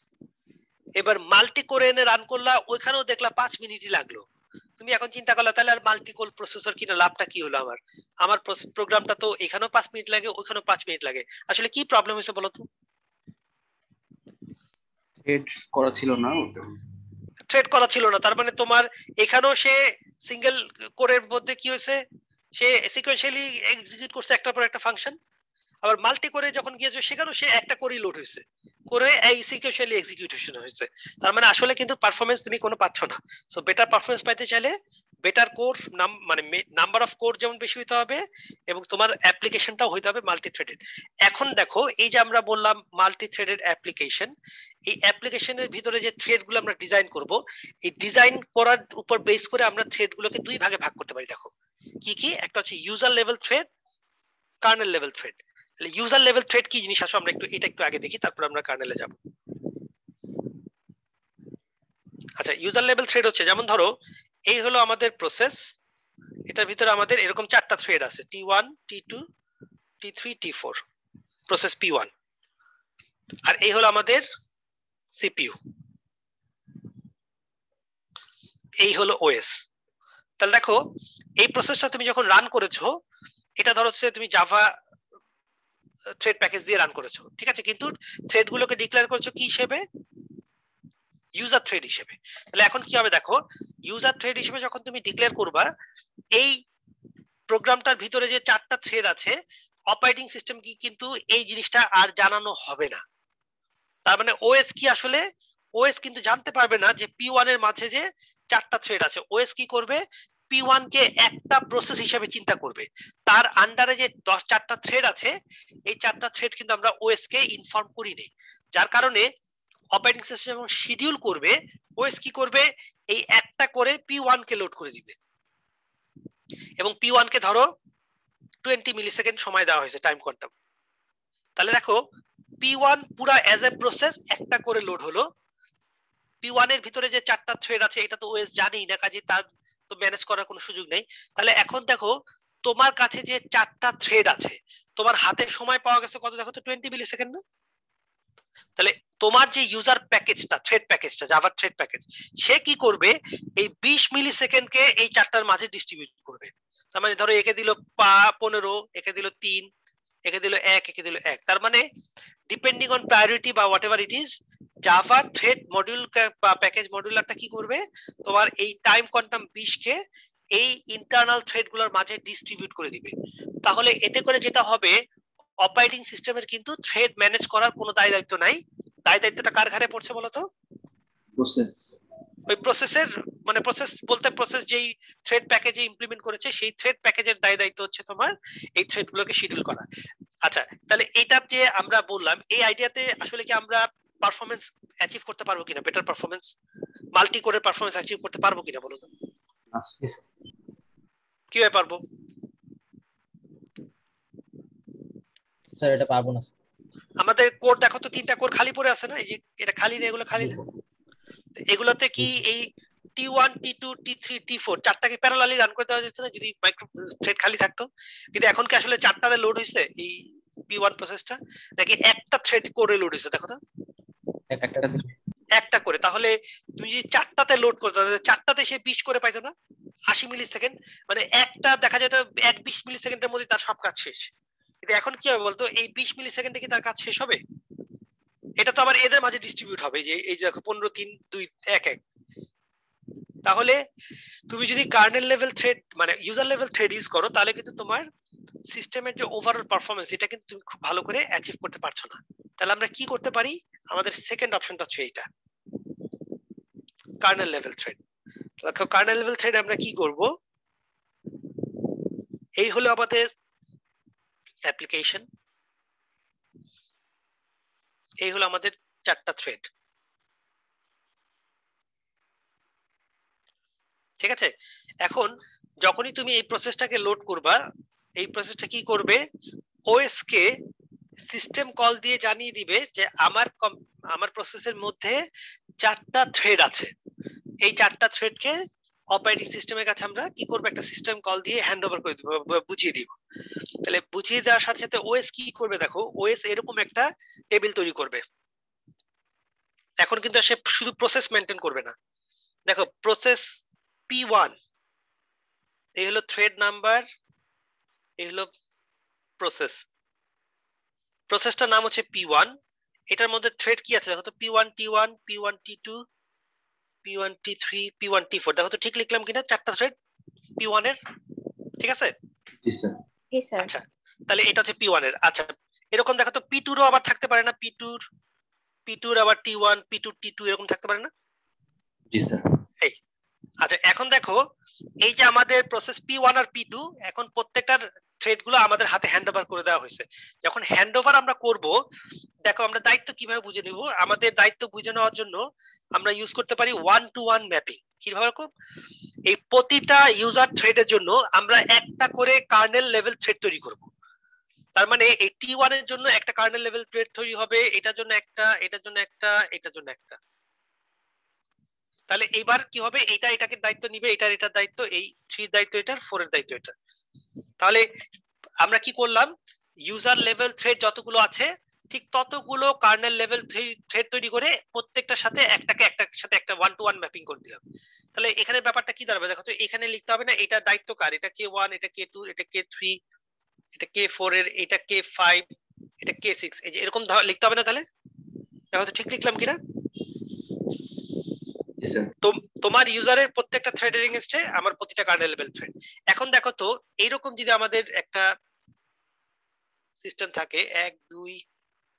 S1: এবার মাল্টি কোরে এনে রান করলা ওইখানেও দেখলা 5 মিনিটই লাগলো, তুমি এখন চিন্তা করলা তাহলে আর মাল্টি কোর প্রসেসর কিনা লাভটা কি হলো, আমার আমার প্রোগ্রামটা তো এখানেও 5 মিনিট লাগে ওইখানেও 5 মিনিট লাগে, আসলে কি প্রবলেম হয়েছে বলো তো?
S2: থ্রেড করা ছিল না,
S1: থ্রেড করা ছিল না, তার মানে তোমার এখানেও সে সিঙ্গেল কোরের মধ্যে কি হয়েছে, সে সিকোয়েন্সিয়ালি এক্সিকিউট করছে একটার পর একটা ফাংশন, আবার মাল্টি করে যখন গিয়েছে সেখানেও সে একটা করেই লোড হয়েছে, করে এই সিকোয়েন্সিয়ালি এক্সিকিউশন হয়েছে, তার মানে আসলে কিন্তু পারফরম্যান্স তুমি কোনো পাচ্ছ না। সো বেটার পারফরম্যান্স পাইতে চাইলে বেটার কোর মানে নাম্বার অফ কোর যেমন বেশি হইতে হবে এবং তোমার অ্যাপ্লিকেশনটাও হইতে হবে মাল্টি থ্রেডেড। এখন দেখো এই যে আমরা বললাম মাল্টি থ্রেডেড অ্যাপ্লিকেশন, এই অ্যাপ্লিকেশনের ভিতরে যে থ্রেড গুলো আমরা ডিজাইন করব, এই ডিজাইন করার উপর বেস করে আমরা থ্রেড গুলোকে 2 ভাগে ভাগ করতে পারি। দেখো কি কি, একটা হচ্ছে user level thread, kernel level thread. তাহলে ইউজার লেভেল থ্রেড কি জিনিস আসো আমরা একটু আগে দেখি, তারপর আমরা কার্নেলে যাব। আচ্ছা ইউজার লেভেল থ্রেড হচ্ছে যেমন ধরো এই হলো আমাদের প্রসেস, এটার ভিতরে আমাদের এরকম 4টা থ্রেড আছে, T1 T2 T3 T4, process P1, আর এই হলো আমাদের সিপিইউ, এই হলো ওএস। তাহলে দেখো এই প্রসেসটা তুমি যখন রান করেছো, এটা ধরো হচ্ছে তুমি জাভা থ্রেড প্যাকেজ দিয়ে রান করেছো, ঠিক আছে, কিন্তু থ্রেড গুলোকে ডিক্লেয়ার করেছো কি হিসেবে, ইউজার থ্রেড হিসেবে। তাহলে এখন কি হবে দেখো, ইউজার থ্রেড হিসেবে যখন তুমি ডিক্লেয়ার করবা, এই প্রোগ্রামটার ভিতরে যে 4টা থ্রেড আছে অপারেটিং সিস্টেম কি কিন্তু এই জিনিসটা আর জানানো হবে না। তার মানে ওএস কি আসলে, ওএস কিন্তু জানতে পারবে না যে P1 এর মাঝে যে 4টা থ্রেড আছে, ওএস কি করবে, P1 কে একটা প্রসেস হিসেবে চিন্তা করবে, তার আন্ডারে যে 4টা থ্রেড আছে এই 4টা থ্রেড কিন্তু আমরা ওএস কে ইনফর্ম করি নাই, যার কারণে অপারেটিং সিস্টেম যখন শিডিউল করবে ওএস কি করবে, এই একটা করে P1 কে লোড করে দিবে, এবং P1 কে ধরো 20 মিলিসেকেন্ড সময় দেওয়া হয়েছে টাইম কোয়ান্টাম। তাহলে দেখো P1 পুরা অ্যাজ এ প্রসেস একটা করে লোড হলো, P1 এর ভিতরে যে 4টা থ্রেড আছে এটা তো ওএস জানেই না, কাজে তার তো ম্যানেজ করার কোনো সুযোগ নেই। তাহলে এখন দেখো তোমার কাছে যে 4টা থ্রেড আছে, তোমার হাতে সময় পাওয়া গেছে কত দেখো তো, 20 মিলিসেকেন্ড না? তাহলে তোমার যে ইউজার প্যাকেজটা, থ্রেড প্যাকেজটা, জাভা থ্রেড প্যাকেজ, সে কি করবে, এই 20 মিলিসেকেন্ডকে এই 4টার মাঝে ডিস্ট্রিবিউট করবে। তার মানে ধরো একে দিল 15, একে দিল 3, একে দিল 1, একে দিল 1, তার মানে ডিপেন্ডিং অন প্রায়োরিটি বা what ever it is, Java thread module বা প্যাকেজ মডিউলারটা কি করবে, তোমার এই টাইম কোয়ান্টাম 20 কে এই ইন্টারনাল থ্রেড গুলোর মাঝে ডিস্ট্রিবিউট করে দিবে। তাহলে এতে করে যেটা হবে, অপারেটিং সিস্টেমের কিন্তু থ্রেড ম্যানেজ করার কোনো দায় দায়িত্ব নাই। দায় দায়িত্বটা কার ঘাড়ে পড়ছে বলতো?
S2: প্রসেস।
S1: ওই প্রসেসের, মানে প্রসেস বলতে প্রসেস যেই থ্রেড প্যাকেজে ইমপ্লিমেন্ট করেছে সেই থ্রেড প্যাকেজের দায় দায়িত্ব হচ্ছে তোমার এই থ্রেড গুলোকে শিডিউল করা। আচ্ছা, তাহলে এটা যে আমরা বললাম, এই আইডিয়াতে আসলে কি আমরা পারফরমেন্স অ্যাচিভ করতে পারবো কিনা, বেটার পারফরমেন্স, মাল্টি কোরের পারফরমেন্স অ্যাচিভ করতে পারবো কিনা বলো তো? কিভাবে পারবো
S3: স্যার? এটা পারবো না।
S1: আমাদের কোর দেখো তো, 3টা কোর খালি পড়ে আছে না? এই যে এটা খালি না, এগুলো খালি না। এগুলোতে কি এই T1 T2 T3 T4 চারটাকে parallelly run করে দেওয়া যাচ্ছে না যদি মাইক্রো থ্রেড খালি থাকতো? কিন্তু এখন কি আসলে চারটাতে লোড হইছে এই P1 প্রসেসটা, নাকি একটা থ্রেড করে লোড হইছে? দেখো তো, একটা করে। তাহলে তুমি যদি চারটাতে লোড করতে, চারটাতে সে 20 করে পাইতো না, 80 মিলি সেকেন্ড, মানে একটা দেখা যেত 20 মিলি সেকেন্ডের মধ্যে তার সব কাজ শেষ। কিন্তু এখন কি হবে বলতো, এই 20 মিলি সেকেন্ডে কি তার কাজ শেষ হবে? এটা তো আবার এদের মাঝে ডিস্ট্রিবিউট হবে, যে এই দেখো 15 3 2 1 1। তাহলে তুমি যদি কার্নেল লেভেল থ্রেড মানে ইউজার লেভেল থ্রেড ইউজ করো, তাহলে কিন্তু তোমার সিস্টেমের যে ওভারঅল পারফরমেন্স এটা কিন্তু তুমি খুব ভালো করে অ্যাচিভ করতে পারছো না। তাহলে আমরা কি করতে পারি? আমাদের সেকেন্ড অপশনটা হচ্ছে এইটা, কার্নেল লেভেল থ্রেড। দেখো কার্নেল লেভেল থ্রেড আমরা কি করব, এই হলো আমাদের অ্যাপ্লিকেশন, এই হলো আমাদের চারটা থ্রেড, ঠিক আছে? এখন যখনই তুমি এই প্রসেসটাকে লোড করবা, এই প্রসেসটা কি করবে, ওএস কে সিস্টেম কল দিয়ে জানিয়ে দিবে যে আমার প্রসেসের মধ্যে 4টা থ্রেড আছে। এই 4টা থ্রেডকে অপারেটিং সিস্টেমের কাছে আমরা কি করব, একটা সিস্টেম কল দিয়ে হ্যান্ড ওভার করে দিব, বুঝিয়ে দিব। তাহলে বুঝিয়ে দেওয়ার সাথে সাথে ওএস কি করবে, দেখো ওএস এরকম একটা টেবিল তৈরি করবে। এখন কিন্তু সে শুধু প্রসেস মেনটেন করবে না, দেখো প্রসেস P1 এই হলো থ্রেড নাম্বার, এই হলো প্রসেস, প্রসেসটার নাম হচ্ছে P1। এটার মধ্যে থ্রেড কি আছে দেখো তো, P1 T1 P1 T2 P1 T3 P1 T4। দেখো তো ঠিক লিখলাম কিনা, 4টা থ্রেড P1 এর, ঠিক আছে?
S2: জি স্যার।
S4: জি স্যার।
S1: আচ্ছা, তাহলে এটা হচ্ছে P1 এর। আচ্ছা, এরকম দেখো তো P2 রও আবার থাকতে পারে না, P2 এর আবার T1 P2 T2 এরকম থাকতে পারে না?
S2: জি স্যার।
S1: এই আচ্ছা, এখন দেখো এই যে আমাদের প্রসেস P1 আর P2, এখন প্রত্যেকটার থ্রেড গুলো আমাদের হাতে হ্যান্ড ওভার করে দেওয়া হয়েছে। যখন হ্যান্ড ওভার আমরা করব, দেখো আমরা দায়িত্ব কিভাবে বুঝে নিব। আমাদের দায়িত্ব বুঝে নেওয়ার জন্য আমরা ইউজ করতে পারি 1-to-1 ম্যাপিং। কিভাবে? এই প্রতিটা ইউজার থ্রেডের জন্য আমরা একটা করে কার্নেল লেভেল থ্রেড তৈরি করব। তার মানে এই T1 এর জন্য একটা কার্নেল লেভেল থ্রেড তৈরি হবে, এটার জন্য একটা, এটার জন্য একটা, এটার জন্য একটা। তাহলে এইবার কি হবে, এটা এটাকে দায়িত্ব নিবে, এটার এটার দায়িত্ব, এই 3 দায়িত্ব এটার, 4 এর দায়িত্ব এটা। তাহলে আমরা কি করলাম, ইউজার লেভেল থ্রেড যতগুলো আছে ঠিক ততগুলো কার্নেল লেভেল থ্রেড তৈরি করে প্রত্যেকটার সাথে একটাকে একটার সাথে একটা 1-to-1 ম্যাপিং করে দিলাম। তাহলে এখানে ব্যাপারটা কি দাঁড়াবে দেখো তো, এখানে লিখতে হবে না এটা দায়িত্ব কার, এটা K1, এটা K2, এটা K3, এটা K4 এর, এটা K5, এটা K6, এই যে এরকম লিখতে হবে না? তাহলে দেখো তো ঠিক লিখলাম কিনা। তোমার ইউজারের প্রত্যেকটা থ্রেডের এগেইনস্টে আমার প্রতিটা কার্নেল লেভেল থ্রেড। এখন দেখো তো এইরকম যদি আমাদের একটা সিস্টেম থাকে 1 2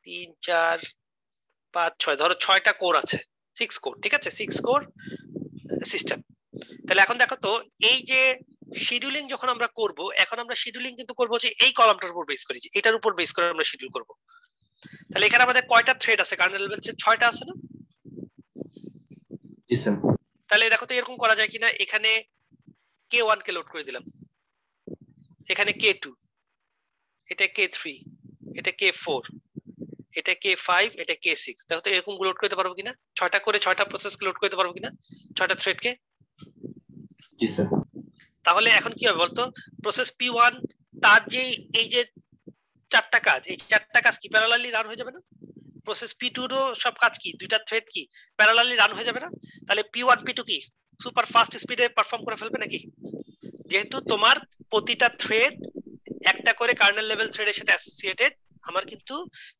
S1: 3 4 5 6, ধরো 6টা কোর আছে, 6 কোর, ঠিক আছে? 6 কোর সিস্টেম। তাহলে এখন দেখো তো এই যে শিডিউলিং যখন আমরা করব, এখন আমরা শিডিউলিং কিন্তু করব যে এই কলামটার উপর বেস করে, যে এটার উপর বেস করে আমরা শিডিউল করব। তাহলে এখানে আমাদের কয়টা থ্রেড আছে, কার্নেল লেভেল থ্রেড 6টা আছে না?
S2: জি স্যার।
S1: তাহলে দেখো তো এরকম করা যায় কিনা, এখানে K1 কে লোড করে দিলাম, এখানে K2, এটা K3, এটা K4, এটা K5, এটা K6। দেখো তো এরকম লোড করতে পারবো কিনা, 6টা করে 6টা প্রসেস কে লোড করতে পারবো কিনা, 6টা থ্রেড কে?
S2: জি স্যার।
S1: তাহলে এখন কি হবে বলতো, প্রসেস P1 তার যে এই যে 4টা কাজ, এই 4টা কাজ কি প্যারালালি রান হয়ে যাবে না? প্রসেস P2 রও সব কাজ কি, দুইটা থ্রেড কি প্যারালালি রান হয়ে যাবে না? তাহলে P1 P2 কি সুপার ফাস্ট স্পিডে পারফর্ম করে ফেলবে নাকি? যেহেতু তোমার প্রতিটা থ্রেড একটা করে কার্নেল লেভেল থ্রেডের সাথে অ্যাসোসিয়েটেড, আমার কিন্তু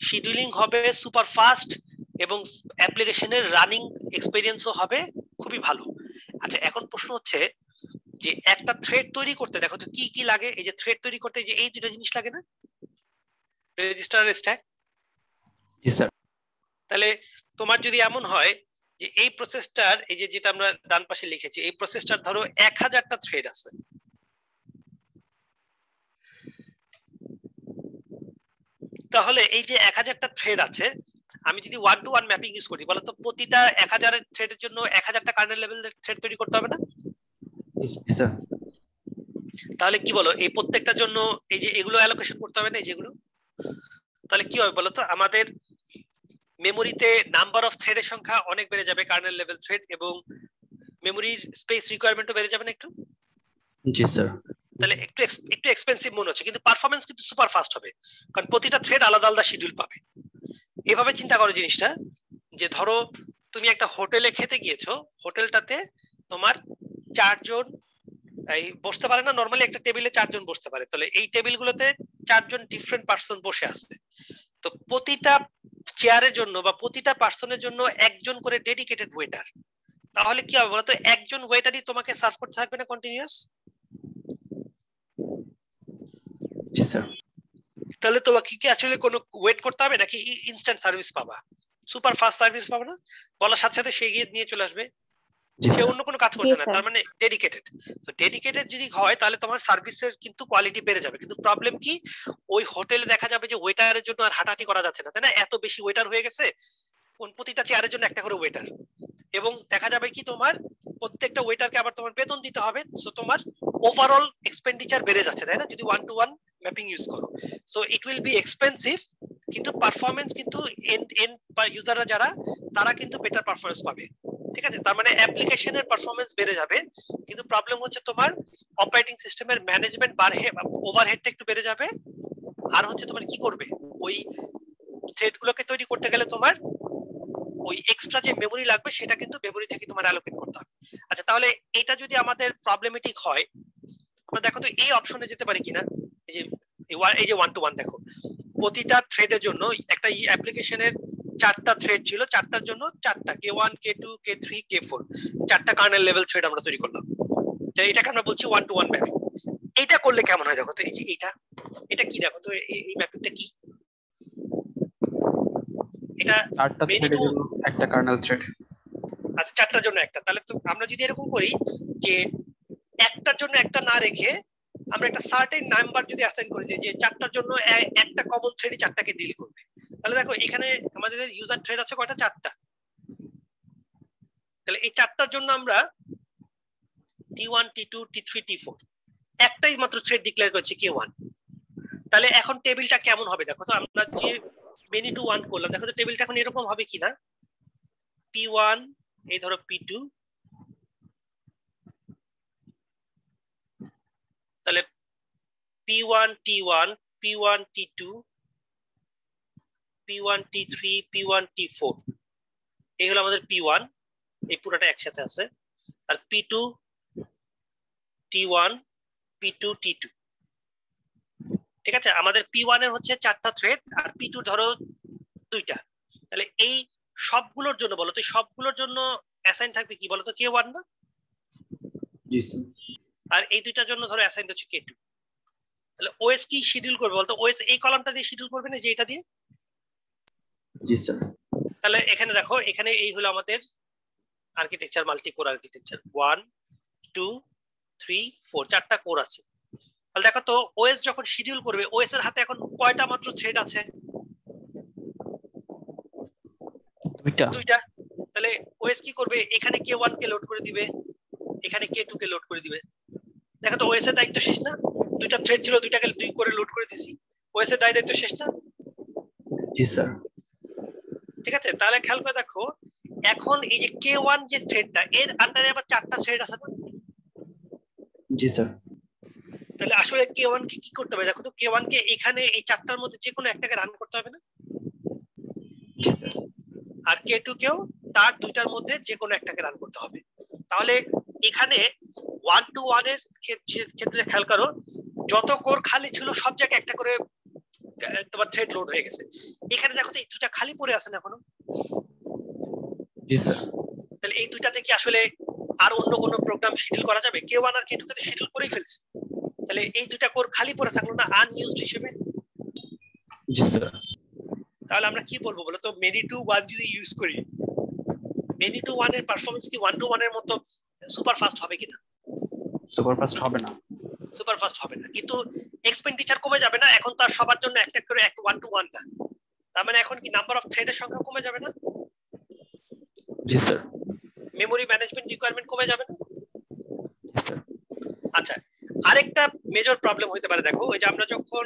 S1: শিডিউলিং হবে সুপার ফাস্ট এবং অ্যাপ্লিকেশনের রানিং এক্সপেরিয়েন্সও হবে খুবই ভালো। আচ্ছা, এখন প্রশ্ন হচ্ছে যে একটা থ্রেড তৈরি করতে দেখো তো কি কি লাগে। এই যে থ্রেড তৈরি করতে যে এই দুটো জিনিস লাগে না, রেজিস্টার আর স্ট্যাক।
S2: জি স্যার।
S1: তাহলে তোমার যদি এমন হয় যে এই প্রসেসটার, এই যে যেটা আমরা ডান পাশে লিখেছি, এই প্রসেসটার ধরো 1000টা থ্রেড আছে, তাহলে এই যে 1000টা থ্রেড আছে, আমি যদি 1-to-1 ম্যাপিং ইউজ করি, বলো তো প্রতিটা 1000 থ্রেডের জন্য 1000টা কার্নেল লেভেলের থ্রেড তৈরি করতে হবে না?
S2: জি স্যার।
S1: তাহলে কি বলো, এই প্রত্যেকটার জন্য এই যে এগুলো অ্যালোকেশন করতে হবে না, এই যেগুলো, তাহলে কি হবে বলো তো, আমাদের মেমোরিতে নাম্বার অফ থ্রেডের সংখ্যা অনেক বেড়ে যাবে, কার্নেল লেভেল থ্রেড, এবং মেমোরির স্পেস রিকোয়ারমেন্টও বেড়ে যাবে না একটু?
S2: জি স্যার।
S1: তাহলে একটু এক্সপেন্সিভ মনে হচ্ছে, কিন্তু পারফরম্যান্স কিন্তু সুপার ফাস্ট হবে, কারণ প্রতিটা থ্রেড আলাদা আলাদা শিডিউল পাবে। এভাবে চিন্তা করো জিনিসটা, যে ধরো তুমি একটা হোটেলে খেতে গিয়েছো, হোটেলটাতে তোমার 4 জন এই বসতে পারে না, নরমালি একটা টেবিলে 4 জন বসতে পারে, তাহলে এই টেবিলগুলোতে 4 জন ডিফারেন্ট পারসন বসে আছে। তো প্রতিটা চেয়ারের জন্য বা প্রতিটা পার্সনের জন্য একজন করে ডেডিকেটেড ওয়েটার। তাহলে কি হবে বলতো, একজন ওয়েটারই তোমাকে সার্ভ করতে থাকবে না কন্টিনিউয়াস?
S2: জি স্যার।
S1: তাহলে তোমাকে কি আসলে কোনো ওয়েট করতে হবে, নাকি ইনস্ট্যান্ট সার্ভিস পাবা, সুপার ফাস্ট সার্ভিস পাবা না? বলার সাথে সাথে সে গিয়ে নিয়ে চলে আসবে, সে অন্য কোনো কাজ করছে না, তার মানে ডেডিকেটেড। তো ডেডিকেটেড যদি হয় তাহলে তোমার সার্ভিসের কিন্তু কোয়ালিটি বেড়ে যাবে। কিন্তু প্রবলেম কি, ওই হোটেলে দেখা যাবে যে ওয়েটারের জন্য আর হাঁটাহাঁটি করা যাচ্ছে না, তাই না? এত বেশি ওয়েটার হয়ে গেছে, প্রতিটা চেয়ারের জন্য একটা করে ওয়েটার, এবং দেখা যাবে কি তোমার প্রত্যেকটা ওয়েটারকে আবার তোমার বেতন দিতে হবে, সো তোমার ওভারঅল এক্সপেন্ডিচার বেড়ে যাচ্ছে, তাই না, যদি 1-to-1 ম্যাপিং ইউজ করো। So it will be expensive, কিন্তু পারফরম্যান্স কিন্তু এন্ড বা ইউজাররা যারা, তারা কিন্তু বেটার পারফরম্যান্স পাবে। ঠিক আছে, তার মানে অ্যাপ্লিকেশনের পারফরম্যান্স বেড়ে যাবে, কিন্তু প্রবলেম হচ্ছে তোমার অপারেটিং সিস্টেমের ম্যানেজমেন্ট ওভারহেডটা একটু বেড়ে যাবে। আর হচ্ছে তোমার কি করবে, ওই থ্রেডগুলোকে তৈরি করতে গেলে তোমার ওই এক্সট্রা যে মেমোরি লাগবে সেটা কিন্তু মেমোরি থেকে তোমার অ্যালোকেট করতে হবে। আচ্ছা, তাহলে এটা যদি আমাদের প্রবলেমেটিক হয়, আমরা দেখো তো এই অপশনে যেতে পারি কিনা। এই যে 1-to-1 দেখো, প্রতিটা থ্রেডের জন্য একটা অ্যাপ্লিকেশনের 4টা থ্রেড ছিল, 4টার জন্য 4টা K1 K2 K3 K4 4টা কার্নেল লেভেল থ্রেড আমরা তৈরি করলাম। এটাকে আমরা বলছি 1-to-1 ম্যাপিং। এটা করলে কেমন হয় দেখো তো, এই যে এটা কি দেখো তো, এই ম্যাপিংটা কি, এটা
S4: 4টা থ্রেডের জন্য একটা কার্নেল থ্রেড।
S1: আচ্ছা, 4টার জন্য একটা, তাহলে তো আমরা যদি এরকম করি যে একটার জন্য একটা না রেখে আমরা একটা সার্টেন নাম্বার যদি অ্যাসাইন করি, যে 4টার জন্য একটা কমন থ্রেডই 4টাকে ডিল করবে, তাহলে দেখো এখানে আমাদের ইউজার থ্রেড আছে কয়টা, 4টা। তাহলে এই 4টার জন্য আমরা T1 T2 T3 T4 একটাই মাত্র থ্রেড ডিক্লেয়ার করেছি K1। তাহলে এখন টেবিলটা কেমন হবে দেখো তো, আমরা যে মেনি টু 1 করলাম, দেখো তো টেবিলটা এখন এরকম হবে কিনা, P1 এই ধরো P2, তাহলে P1 T1 P1 T2 P1 T3 P1 T4, এই হলো আমাদের P1, এই পুরোটা একসাথে আছে। আর P2 T1 P2 T2, ঠিক আছে। আমাদের P1 এর হচ্ছে 4টা থ্রেড, আর P2 ধরো 2টা। তাহলে এই সবগুলোর জন্য বলো তো, সবগুলোর জন্য অ্যাসাইন থাকবে কি বলো তো, K1 না?
S2: জি স্যার।
S1: আর এই দুইটার জন্য ধরো অ্যাসাইন হচ্ছে K2। তাহলে ওএস কি শিডিউল করবে বলতো, ওএস এই কলামটা দিয়ে শিডিউল করবে না, যে এটা দিয়ে।
S2: জি স্যার।
S1: তাহলে এখানে দেখো, এখানে এই হলো আমাদের আর্কিটেকচার, মাল্টি কোর আর্কিটেকচার, 1 2 3 4 4টা কোর আছে। তাহলে দেখো তো ওএস যখন শিডিউল করবে, ওএস এর হাতে এখন কয়টা মাত্র থ্রেড আছে, 2টা। তাহলে ওএস কি করবে, এখানে K1 কে লোড করে দিবে, এখানে K2 কে লোড করে দিবে। দেখো তো ওএস এর দায়িত্ব শেষ না, 2টা থ্রেড ছিল, 2টাকে 2 করে লোড করে দিছি, ওএস এর দায়িত্ব শেষ না?
S2: জি স্যার।
S1: ঠিক আছে, তাহলে খেয়াল করে দেখো, এখন এই যে K1 যে থ্রেডটা, এর আন্ডারে আবার 4টা থ্রেড আছে না?
S2: জি স্যার।
S1: তাহলে আসলে K1 কে কি করতে হবে দেখো তো, K1 কে এখানে এই 4টার মধ্যে যে কোনো একটাকে রান করতে হবে না?
S2: জি স্যার।
S1: আর K2 কেও তার 2টার মধ্যে যে কোনো একটাকে রান করতে হবে। তাহলে এখানে 1-to-1 এর ক্ষেত্রে খেয়াল করো, যত কোর খালি ছিল সব জায়গায় একটা করে তোমার থ্রেড লোড হয়ে গেছে। এখানে দেখো তো এই দুটা খালি পড়ে আছে না এখনো?
S2: জি স্যার।
S1: তাহলে এই দুইটাতে কি আসলে আর অন্য কোনো প্রোগ্রাম শিডিউল করা যাবে? K1 আর K2 কে তো শিডিউল করেই ফেলছে, তাহলে এই দুইটা কোর খালি পড়ে থাকলো না আনইউজড হিসেবে?
S2: জি স্যার।
S1: তাহলে আমরা কি বলবো বলো তো, মেনি টু ওয়ান যদি ইউজ করি, মেনি টু ওয়ান এর পারফরমেন্স কি ওয়ান টু ওয়ান এর মতো সুপার ফাস্ট হবে কিনা?
S4: সুপার ফাস্ট হবে না।
S1: সুপার ফাস্ট হবে না, কিন্তু এক্সপেন্ডিচার কমে যাবে না? এখন তার সবার জন্য একটা করে এক ওয়ান টু ওয়ান না, তার মানে এখন কি নাম্বার অফ থ্রেডের সংখ্যা কমে যাবে না?
S2: জি স্যার।
S1: মেমোরি ম্যানেজমেন্ট রিকোয়ারমেন্ট কমে যাবে না?
S2: জি স্যার।
S1: আচ্ছা, আরেকটা মেজর প্রবলেম হতে পারে, দেখো ওই যে আমরা যখন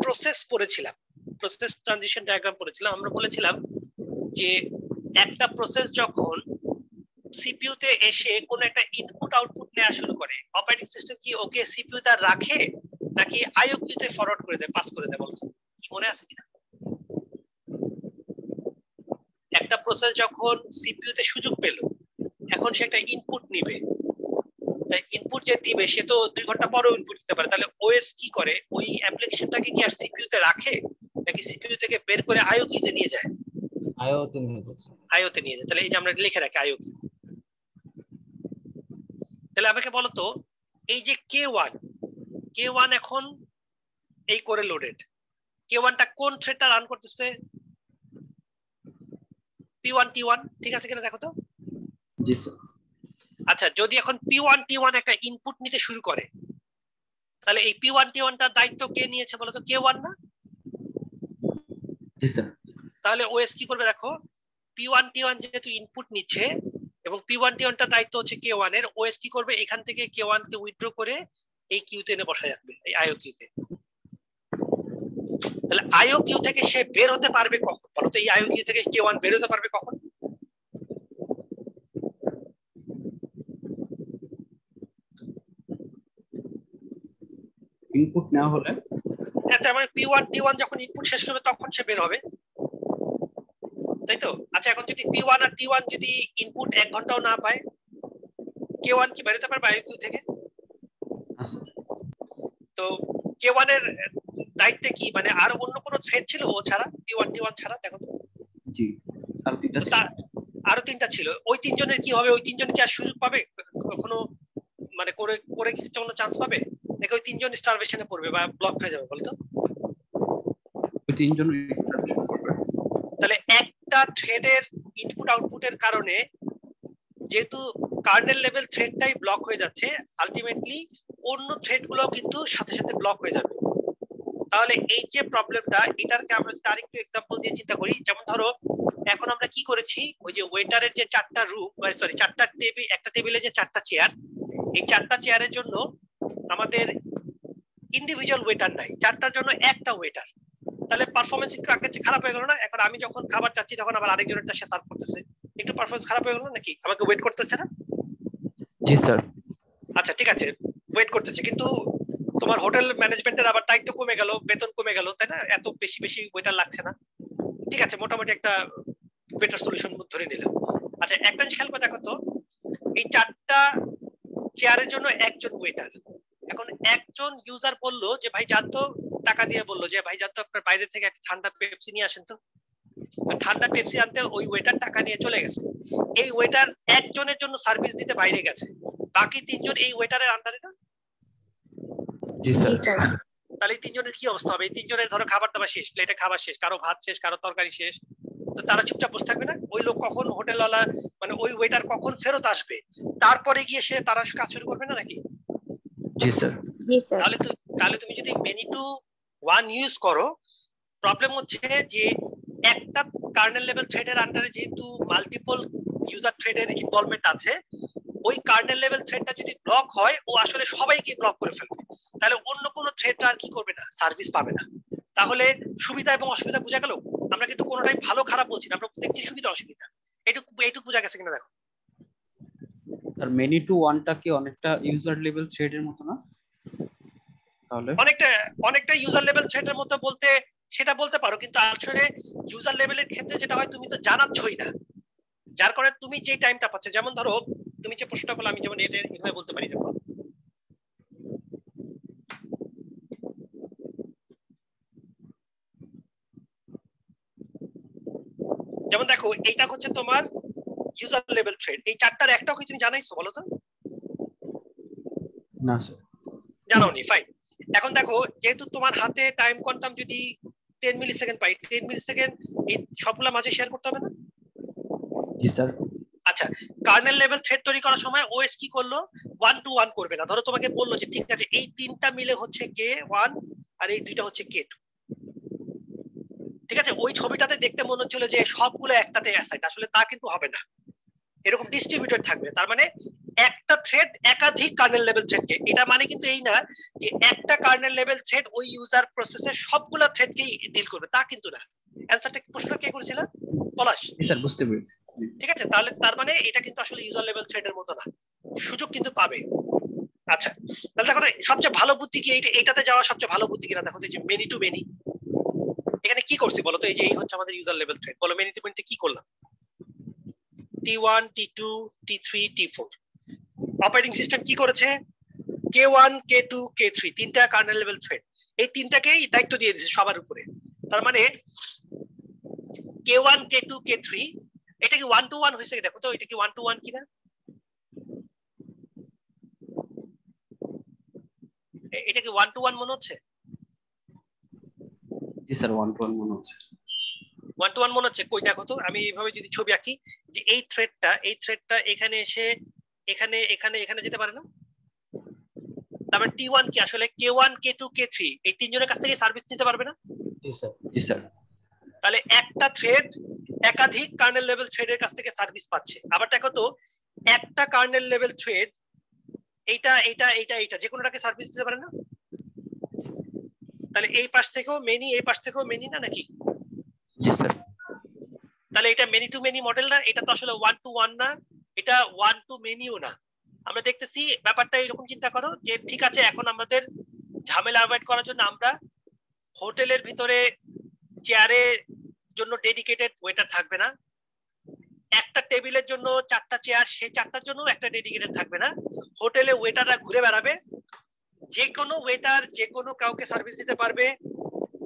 S1: প্রসেস পড়েছিলাম, প্রসেস ট্রানজিশন ডায়াগ্রাম পড়েছিলাম, আমরা বলেছিলাম যে একটা প্রসেস যখন সিপিইউ তে এসে কোন একটা ইনপুট আউটপুট নেওয়া শুরু করে, অপারেটিং সিস্টেম কি ওকে সিপিইউ তে রাখে নাকি আইও কিউ তে ফরওয়ার্ড করে দেয়, পাস করে দেয়? বলতো কি মনে আছে কিনা? একটা প্রসেস যখন সিপিইউ তে সুযোগ পেল, এখন সে একটা ইনপুট নিবে, তাই ইনপুট যে দিবে সে তো 2 ঘন্টা পরেও ইনপুট দিতে পারে, তাহলে ওএস কি করে, ওই অ্যাপ্লিকেশনটাকে কি আর সিপিইউ তে রাখে নাকি সিপিইউ থেকে বের করে আইও কিউ তে নিয়ে যায়?
S3: আইও তে নিয়ে যাচ্ছে।
S1: আইও তে নিয়ে যায়। তাহলে এই যে আমরা লিখে রাখি আইও কিউ। তাহলে আমাকে বলো তো, এই যে K1 এখন এই করে লোডেড, K1 টা কোন থ্রেডটা রান করতেছে? P1 T1, ঠিক আছে কিনা দেখো তো?
S2: জি স্যার।
S1: আচ্ছা, যদি এখন P1 T1 একটা ইনপুট নিতে শুরু করে, তাহলে এই P1 T1 টার দায়িত্ব কে নিয়েছে বলো তো? K1 না?
S2: জি স্যার।
S1: তাহলে ওএস কি করবে দেখো, P1 T1 যেহেতু ইনপুট নিচ্ছে এবং P1 T1 টার দায়িত্ব হচ্ছে K1 এর, ওএস কি করবে, এখান থেকে K1 কে উইথড্র করে এই কিউতে এনে বসায় রাখবে, এই আইও কিউতে। তাহলে আইও কিউ থেকে সে বের হতে পারবে কখন বলো তো? এই আইও কিউ থেকে K1 বের হতে পারবে কখন?
S4: ইনপুট নেওয়া হলে
S1: তার মানে P1 T1 যখন ইনপুট শেষ করবে তখন সে বের হবে, তাই তো? আচ্ছা, এখন যদি P1 আর T1 যদি ইনপুট 1 ঘন্টাও না পায়, K1 কি বের হতে পারবে আইও কিউ থেকে? তো K1 এর দায়িত্বে কি, মানে আর অন্য কোনো থ্রেড ছিল ও ছাড়া, P1 T1 ছাড়া? দেখো তো।
S4: জি আর তিনটা ছিল।
S1: আরো 3টা ছিল, ওই 3 জনের কি হবে? ওই 3 জন কি আর সুযোগ পাবে কখনো, মানে করে করে কি কোনো চান্স পাবে নাকি ওই 3 জন স্টারভেশনে পড়বে বা ব্লক হয়ে যাবে বলতো?
S4: ওই তিনজন এক্সট্রাকশন করবে।
S1: তাহলে একটা থ্রেডের ইনপুট আউটপুটের কারণে যেহেতু কার্নেল লেভেল থ্রেডটাই ব্লক হয়ে যাচ্ছে, আলটিমেটলি অন্য থ্রেডগুলো কিন্তু সাথে সাথে ব্লক হয়ে যাবে। তাহলে এই যে প্রবলেমটা, এটাকে আমরা যদি আরেকটু এক্সাম্পল দিয়ে চিন্তা করি, যেমন ধরো এখন আমরা কি করেছি, ওই যে ওয়েটারের যে 4টা রুম, সরি 4টা টেবিল, একটা টেবিলে যে 4টা চেয়ার, এই 4টা চেয়ারের জন্য আমাদের ইন্ডিভিজুয়াল ওয়েটার নাই, 4টার জন্য একটা ওয়েটার। তাহলে পারফরমেন্স একটু আগে খারাপ হয়ে গেল না? এখন আমি যখন খাবার চাচ্ছি তখন আবার আরেকজনেরটা সে সার্ভ করতেছে, একটু পারফরমেন্স খারাপ হয়ে গেল নাকি? আমাকে ওয়েট করতেছে না?
S2: জি স্যার।
S1: আচ্ছা ঠিক আছে, ওয়েট করতেছে, কিন্তু তোমার হোটেল ম্যানেজমেন্টের আবার দায়িত্ব কমে গেল, বেতন কমে গেল, তাই না? এত বেশি বেশি ওয়েটার লাগছে না, ঠিক আছে, মোটামুটি একটা বেটার সলিউশন ধরে নিলাম। আচ্ছা, একটা জিনিস খেয়াল করে দেখো তো, এই 4টা চেয়ারের জন্য একজন ওয়েটার। এখন একজন ইউজার বললো যে ভাই জানতো, টাকা দিয়ে বললো যে ভাই জানতো আপনার বাইরে থেকে একটা ঠান্ডা পেপসি নিয়ে আসেন তো। ঠান্ডা পেপসি আনতে ওই ওয়েটার টাকা নিয়ে চলে গেছে, এই ওয়েটার একজনের জন্য সার্ভিস দিতে বাইরে গেছে, বাকি 3 জন এই ওয়েটারের আন্ডারে না?
S2: জি স্যার।
S1: তাহলে এই 3 জনের কি অবস্থা হবে? এই 3 জনের ধরো খাবার দাবার শেষ, প্লেটে খাবার শেষ, কারো ভাত শেষ, কারো তরকারি শেষ, তো তারা চুপচাপ বসে থাকবে না? ওই লোক কখন, হোটেলওয়ালা মানে ওই ওয়েটার কখন ফেরত আসবে, তারপরে গিয়ে সে তারা কাজ শুরু করবে না নাকি?
S2: জি স্যার।
S1: তাহলে তুমি যদি মেনি টু ওয়ান ইউজ করো, প্রবলেম হচ্ছে যে একটা কার্নেল লেভেল থ্রেডের আন্ডারে যেহেতু মাল্টিপল ইউজার থ্রেডের ইনভলভমেন্ট আছে, ওই কার্নেল লেভেল থ্রেডটা যদি ব্লক হয়, ও আসলে সবাইকে ব্লক করে ফেলবে, তাহলে অন্য কোনো থ্রেডটা আর কি করবে না, সার্ভিস পাবে না। তাহলে সুবিধা এবং অসুবিধা বোঝা গেল? আমরা কিন্তু কোনোটাই ভালো খারাপ বলছি না, আমরা দেখছি সুবিধা অসুবিধা, এইটুকু বোঝা গেছে কিনা দেখো।
S4: আর মেনি টু ওয়ানটা কি অনেকটা ইউজার লেভেল থ্রেডের মতো না? তাহলে
S1: অনেকটা ইউজার লেভেল থ্রেডের মতো বলতে সেটা বলতে পারো, কিন্তু আসলে ইউজার লেভেলের ক্ষেত্রে যেটা হয়, তুমি তো জানাচ্ছই না, যার কারণে তুমি যে টাইমটা পাচ্ছ, যেমন ধরো তুমি যে প্রশ্নটা করলে, আমি যেমন এটা এভাবে বলতে পারি, দেখো যেমন দেখো এইটা হচ্ছে তোমার ইউজার লেভেল থ্রেড, এই চারটার একটাও কি তুমি জানাইছো বলো তো?
S2: না স্যার।
S1: জানাওনি, ফাইন। এখন দেখো যেহেতু তোমার হাতে টাইম কোয়ান্টাম যদি 10 মিলি সেকেন্ড পাই, 10 মিলি সেকেন্ড এই সবগুলা মাঝে শেয়ার করতে হবে না?
S2: জি স্যার।
S1: আচ্ছা, কার্নেল লেভেল থ্রেড তৈরি করার সময় ওএস কি করলো? 1 to 1 করবে না। ধরো তোমাকে বললো যে ঠিক আছে এই তিনটা মিলে হচ্ছে K1 আর এই দুইটা হচ্ছে K2, ঠিক আছে? ওই ছবিটাতে দেখতে মনে হচ্ছিল যে সবগুলো একটাতে অ্যাসাইন, আসলে তা কিন্তু হবে না, এরকম ডিস্ট্রিবিউটেড থাকবে। তার মানে একটা থ্রেড একাধিক কার্নেল লেভেল থ্রেডকে, এটা মানে কিন্তু এই না যে একটা কার্নেল লেভেল থ্রেড ওই ইউজার প্রসেসের সবগুলা থ্রেডকেই ডিল করবে, তা কিন্তু না। অ্যানসারটা প্রশ্ন কে করেছিল? পলাশ।
S2: জি স্যার, বুঝতে পেরেছি।
S1: ঠিক আছে, তাহলে তার মানে এটা কিন্তু আসলে ইউজার লেভেল থ্রেডের মতো না, সুযোগ কিন্তু পাবে। আচ্ছা, তাহলে দেখো সবচেয়ে ভালো বুদ্ধি কি এইটাতে যাওয়া সবচেয়ে ভালো বুদ্ধি কিনা দেখো, যে মেনি টু মেনি। এখানে কি করছি বলো তো? এই যে এই হচ্ছে আমাদের ইউজার লেভেল থ্রেড, বলো মেনি টু মেনিতে কি করলাম? T1 T2 T3 T4। Operating system কি করেছে? K1 K2 K3 তিনটা কার্নেল লেভেল থ্রেড, এই তিনটাকেই দায়িত্ব দিয়ে দিয়েছে সবার উপরে। তার মানে K1 K2 K3 এটা কি 1 to 1 হয়েছে? দেখো তো এটা কি 1 to 1 কিনা? এটা কি 1 to 1 মনে হচ্ছে?
S2: জি স্যার, 1 to 1 মনে হচ্ছে।
S1: 1 to 1 মনে হচ্ছে? কই দেখো তো, আমি এইভাবে যদি ছবি আঁকি যে এই থ্রেডটা এখানে এসে এখানে এখানে এখানে যেতে পারে না? তারপর T1 কি আসলে K1 K2 K3 এই তিনজনের কাছ থেকে সার্ভিস নিতে পারবে না?
S3: জি স্যার।
S2: জি স্যার।
S1: তাহলে একটা থ্রেড একাধিক কার্নেল লেভেল থ্রেডের কাছ থেকে সার্ভিস পাচ্ছে। আবার দেখো তো একটা কার্নেল লেভেল থ্রেড এইটা এইটা এইটা এইটা যে কোনোটাকে সার্ভিস দিতে পারে না? তাহলে এই পাশ থেকেও মেনি, এই পাশ থেকেও মেনি, না নাকি?
S2: জি স্যার।
S1: তাহলে এটা মেনি টু মেনি মডেল না, এটা তো আসলে 1 to 1 না, এটা 1 to মেনিও না। আমরা দেখতেছি ব্যাপারটা এরকম চিন্তা করো যে ঠিক আছে এখন আমাদের ঝামেলা অ্যাভয়েড করার জন্য আমরা হোটেলের ভিতরে চেয়ারে জন্য ডেডিকেটেড ওয়েটার থাকবে না, একটা টেবিলের জন্য 4টা চেয়ার, সেই 4টার জন্য একটা ডেডিকেটেড থাকবে না, হোটেলে ওয়েটাররা ঘুরে বেড়াবে, যে কোনো ওয়েটার যে কোনো কাউকে সার্ভিস দিতে পারবে,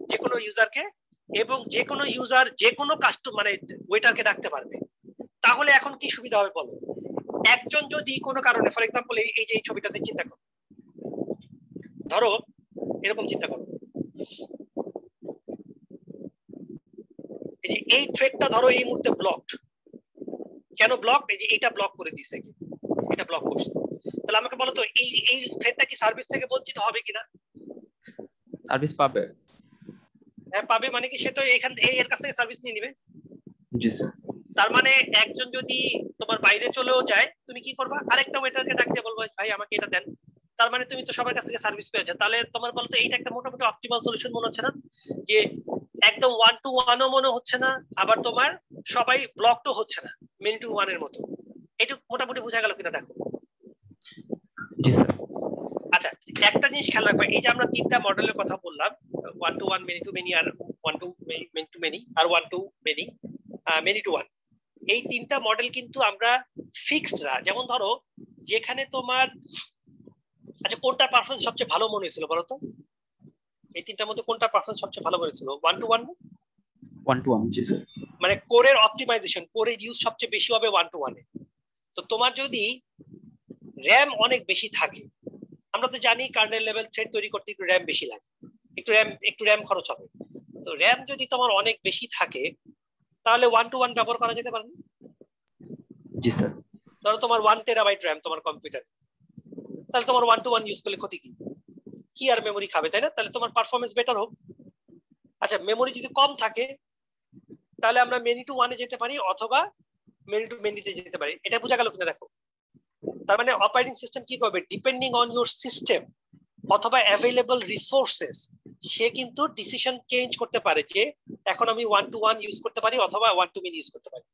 S1: যে কোনো ইউজারকে, এবং যে কোনো ইউজার যে কোনো কাস্টমার মানে ওয়েটারকে ডাকতে পারবে। তাহলে এখন কি সুবিধা হবে বলো? একজন যদি কোনো কারণে, ফর এক্সাম্পল এই যে এই ছবিটাতে চিন্তা করো, ধরো এরকম চিন্তা করো, এই যে এই থ্রেডটা ধরো এই মুহূর্তে ব্লকড। কেন ব্লক? এই যে এটা ব্লক করে দিছে, কি এটা ব্লক করছে। তাহলে আমাকে বলো তো এই থ্রেডটা কি সার্ভিস থেকে বঞ্চিত হবে কিনা?
S2: সার্ভিস পাবে।
S1: হ্যাঁ পাবে, মানে কি সে তো এখান এর কাছ থেকে সার্ভিস নিয়ে নিবে।
S2: জি স্যার।
S1: তার মানে একজন যদি তোমার বাইরে চলেও যায়, তুমি কি করবা? আরেকটা ওয়েটারকে ডাক দিয়ে বলবো ভাই আমাকে এটা দেন। তার মানে তুমি তো সবার কাছ থেকে সার্ভিস পেয়েছো। তাহলে তোমার বলতো এইটা একটা মোটামুটি অপটিমাল সলিউশন মনে হচ্ছে না? যে একদম 1 to 1ও মনে হচ্ছে না, আবার তোমার সবাই ব্লকও হচ্ছে না, মেনি টু 1 এর মতো। এটা মোটামুটি বোঝা গেল কিনা দেখো?
S2: জি স্যার।
S1: আচ্ছা, একটা জিনিস খেয়াল রাখবে, এই যে আমরা তিনটা মডেলের কথা বললাম, 1 to 1 মেনি টু মেনি আর 1 to মেনি টু মেনি আর 1 to মেনি মেনি টু 1, এই তিনটা মডেল কিন্তু আমরা ফিক্সড না। যেমন ধরো যেখানে তোমার, আচ্ছা কোনটা পারফরম্যান্স সবচেয়ে ভালো মনে হয়েছিল বলো তো? এই তিনটার মধ্যে কোনটা পারফরম্যান্স সবচেয়ে ভালো মনে হয়েছিল? 1 to 1 না?
S2: 1 to 1, জি স্যার।
S1: মানে কোরের অপটিমাইজেশন, কোরের ইউজ সবচেয়ে বেশি হবে 1 to 1 এ। তো তোমার যদি র্যাম অনেক বেশি থাকে, আমরা তো জানি কার্নেল লেভেল থ্রেড তৈরি করতে একটু র্যাম বেশি লাগে, একটু র্যাম খরচ হবে। তো র্যাম যদি তোমার অনেক বেশি থাকে তাহলে 1 to 1 ব্যবহার করা যেতে পারে না?
S2: জি স্যার।
S1: ধরো তোমার 1 টেরাবাইট র্যাম তোমার কম্পিউটারে, তাহলে তোমার 1 to 1 ইউজ করলে ক্ষতি কি? কি আর মেমোরি খাবে, তাই না? তাহলে তোমার পারফরম্যান্স বেটার হোক। আচ্ছা, মেমোরি যদি কম থাকে তাহলে আমরা মেনি টু 1 এ যেতে পারি অথবা মেনি টু মেনিতে যেতে পারি। এটা বোঝা গেল কিনা দেখো? তার মানে অপারেটিং সিস্টেম কি করবে? ডিপেন্ডিং অন ইউর সিস্টেম অথবা অ্যাভেলেবল রিসোর্সেস, সে কিন্তু ডিসিশন চেঞ্জ করতে পারে যে এখন আমি 1 to 1 ইউজ করতে পারি অথবা 1 to many ইউজ করতে পারি।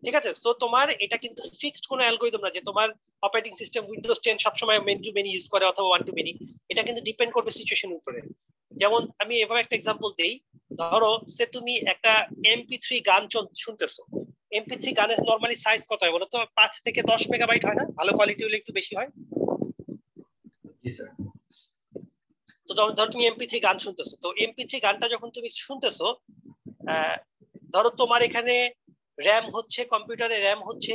S1: ঠিক আছে, সো তোমার এটা কিন্তু ফিক্সড কোনো অ্যালগরিদম না যে তোমার অপারেটিং সিস্টেম উইন্ডোজ 10 সবসময় মেনি টু মেনি ইউজ করে অথবা 1 to many। এটা কিন্তু ডিপেন্ড করবে সিচুয়েশনের উপরে। যেমন আমি এভাবে একটা এক্সাম্পল দেই, ধরো সে তুমি একটা MP3 গান শুনতেছো, MP3 গানের নরমালি সাইজ কত হয় বলো তো? 5 থেকে 10 মেগাবাইট হয় না? ভালো কোয়ালিটি হলে একটু বেশি হয়।
S2: জি স্যার।
S1: তো ধরো তুমি MP3 গান শুনতেছো, তো MP3 গানটা যখন তুমি শুনতেছো, ধরো তোমার এখানে র্যাম হচ্ছে কম্পিউটারে র্যাম হচ্ছে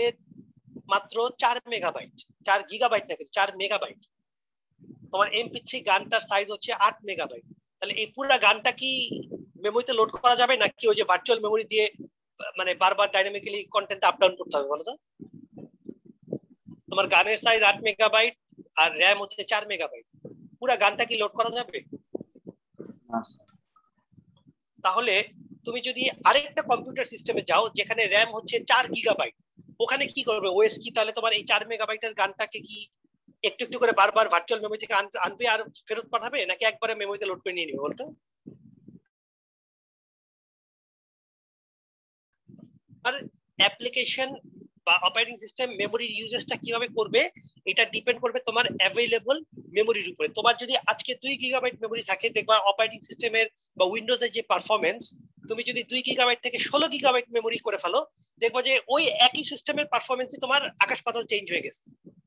S1: মাত্র 4 মেগাবাইট, 4 গিগাবাইট না কিন্তু 4 মেগাবাইট। তোমার MP3 গানটার সাইজ হচ্ছে 8 মেগাবাইট। তাহলে এই পুরো গানটা কি মেমোরিতে লোড করা যাবে নাকি ওই যে ভার্চুয়াল মেমোরি দিয়ে মানে বারবার ডাইনামিক্যালি কন্টেন্ট আপ ডাউন করতে হবে বলো তো? তোমার গানের সাইজ 8 মেগাবাইট আর র্যাম হচ্ছে 4 মেগাবাইট, পুরো গানটা কি লোড করা যাবে?
S2: না স্যার।
S1: তাহলে তুমি যদি আরেকটা কম্পিউটার সিস্টেমে যাও যেখানে র্যাম হচ্ছে 4 গিগাবাইট, ওখানে কি করবে ওএস কি? তাহলে তোমার এই 4 মেগাবাইটের গানটাকে কি একটু একটু করে বারবার ভার্চুয়াল মেমোরি থেকে আনবে আর ফেরত পাঠাবে, নাকি একবারে মেমোরিতে লোড করে নিয়ে নেবে বলতো? আর অ্যাপ্লিকেশন বা অপারেটিং সিস্টেম মেমোরির ইউজেসটা কিভাবে করবে এটা ডিপেন্ড করবে তোমার অ্যাভেলেবল মেমোরির উপরে। তোমার যদি আজকে 2 গিগাবাইট মেমোরি থাকে, দেখবা অপারেটিং সিস্টেমের বা উইন্ডোজের যে পারফরমেন্স, তুমি যদি 2 গিগাবাইট থেকে 16 গিগাবাইট মেমোরি করে ফেলো, দেখবা যে ওই একই সিস্টেমের পারফরমেন্সই তোমার আকাশ পাতাল চেঞ্জ হয়ে গেছে।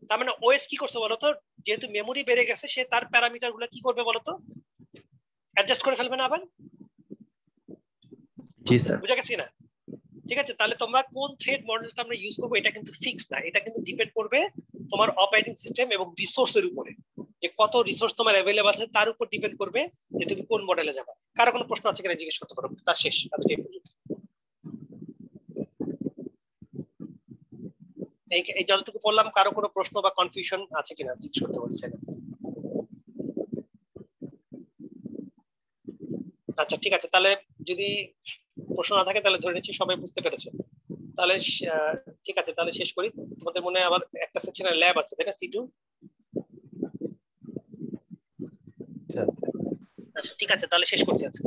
S1: তার মানে ওএস কি করছে বলতো? যেহেতু মেমোরি বেড়ে গেছে, সে তার প্যারামিটার গুলো কি করবে বলতো? অ্যাডজাস্ট করে ফেলবে না আবার?
S2: জি স্যার।
S1: বুঝা গেছে কিনা? ঠিক আছে, তাহলে তোমরা কোন থ্রেড মডেলটা আমরা ইউজ করবো এটা কিন্তু ফিক্স না, এটা কিন্তু ডিপেন্ড করবে তোমার অপারেটিং সিস্টেম এবং রিসোর্সের উপরে, যে কত রিসোর্স তোমার অ্যাভেলেবল আছে তার উপর ডিপেন্ড করবে যে তুমি কোন মডেলে যাবে। কারো কোনো প্রশ্ন আছে কিনা জিজ্ঞেস করতে পারো। তা শেষ আজকে এই পর্যন্ত। এই যতটুকু বললাম, কারো কোনো প্রশ্ন বা কনফিউশন আছে কিনা জিজ্ঞেস করতে পারো, তাই না? আচ্ছা ঠিক আছে, তাহলে যদি প্রশ্ন না থাকে তাহলে ধরে নিচ্ছি সবাই বুঝতে পেরেছো। তাহলে ঠিক আছে, তাহলে শেষ করি। তোমাদের মনে হয় আবার একটা সেকশনের ল্যাব আছে তাই না, C2?
S3: স্যার
S1: আচ্ছা ঠিক আছে, তাহলে শেষ করছি আজকে।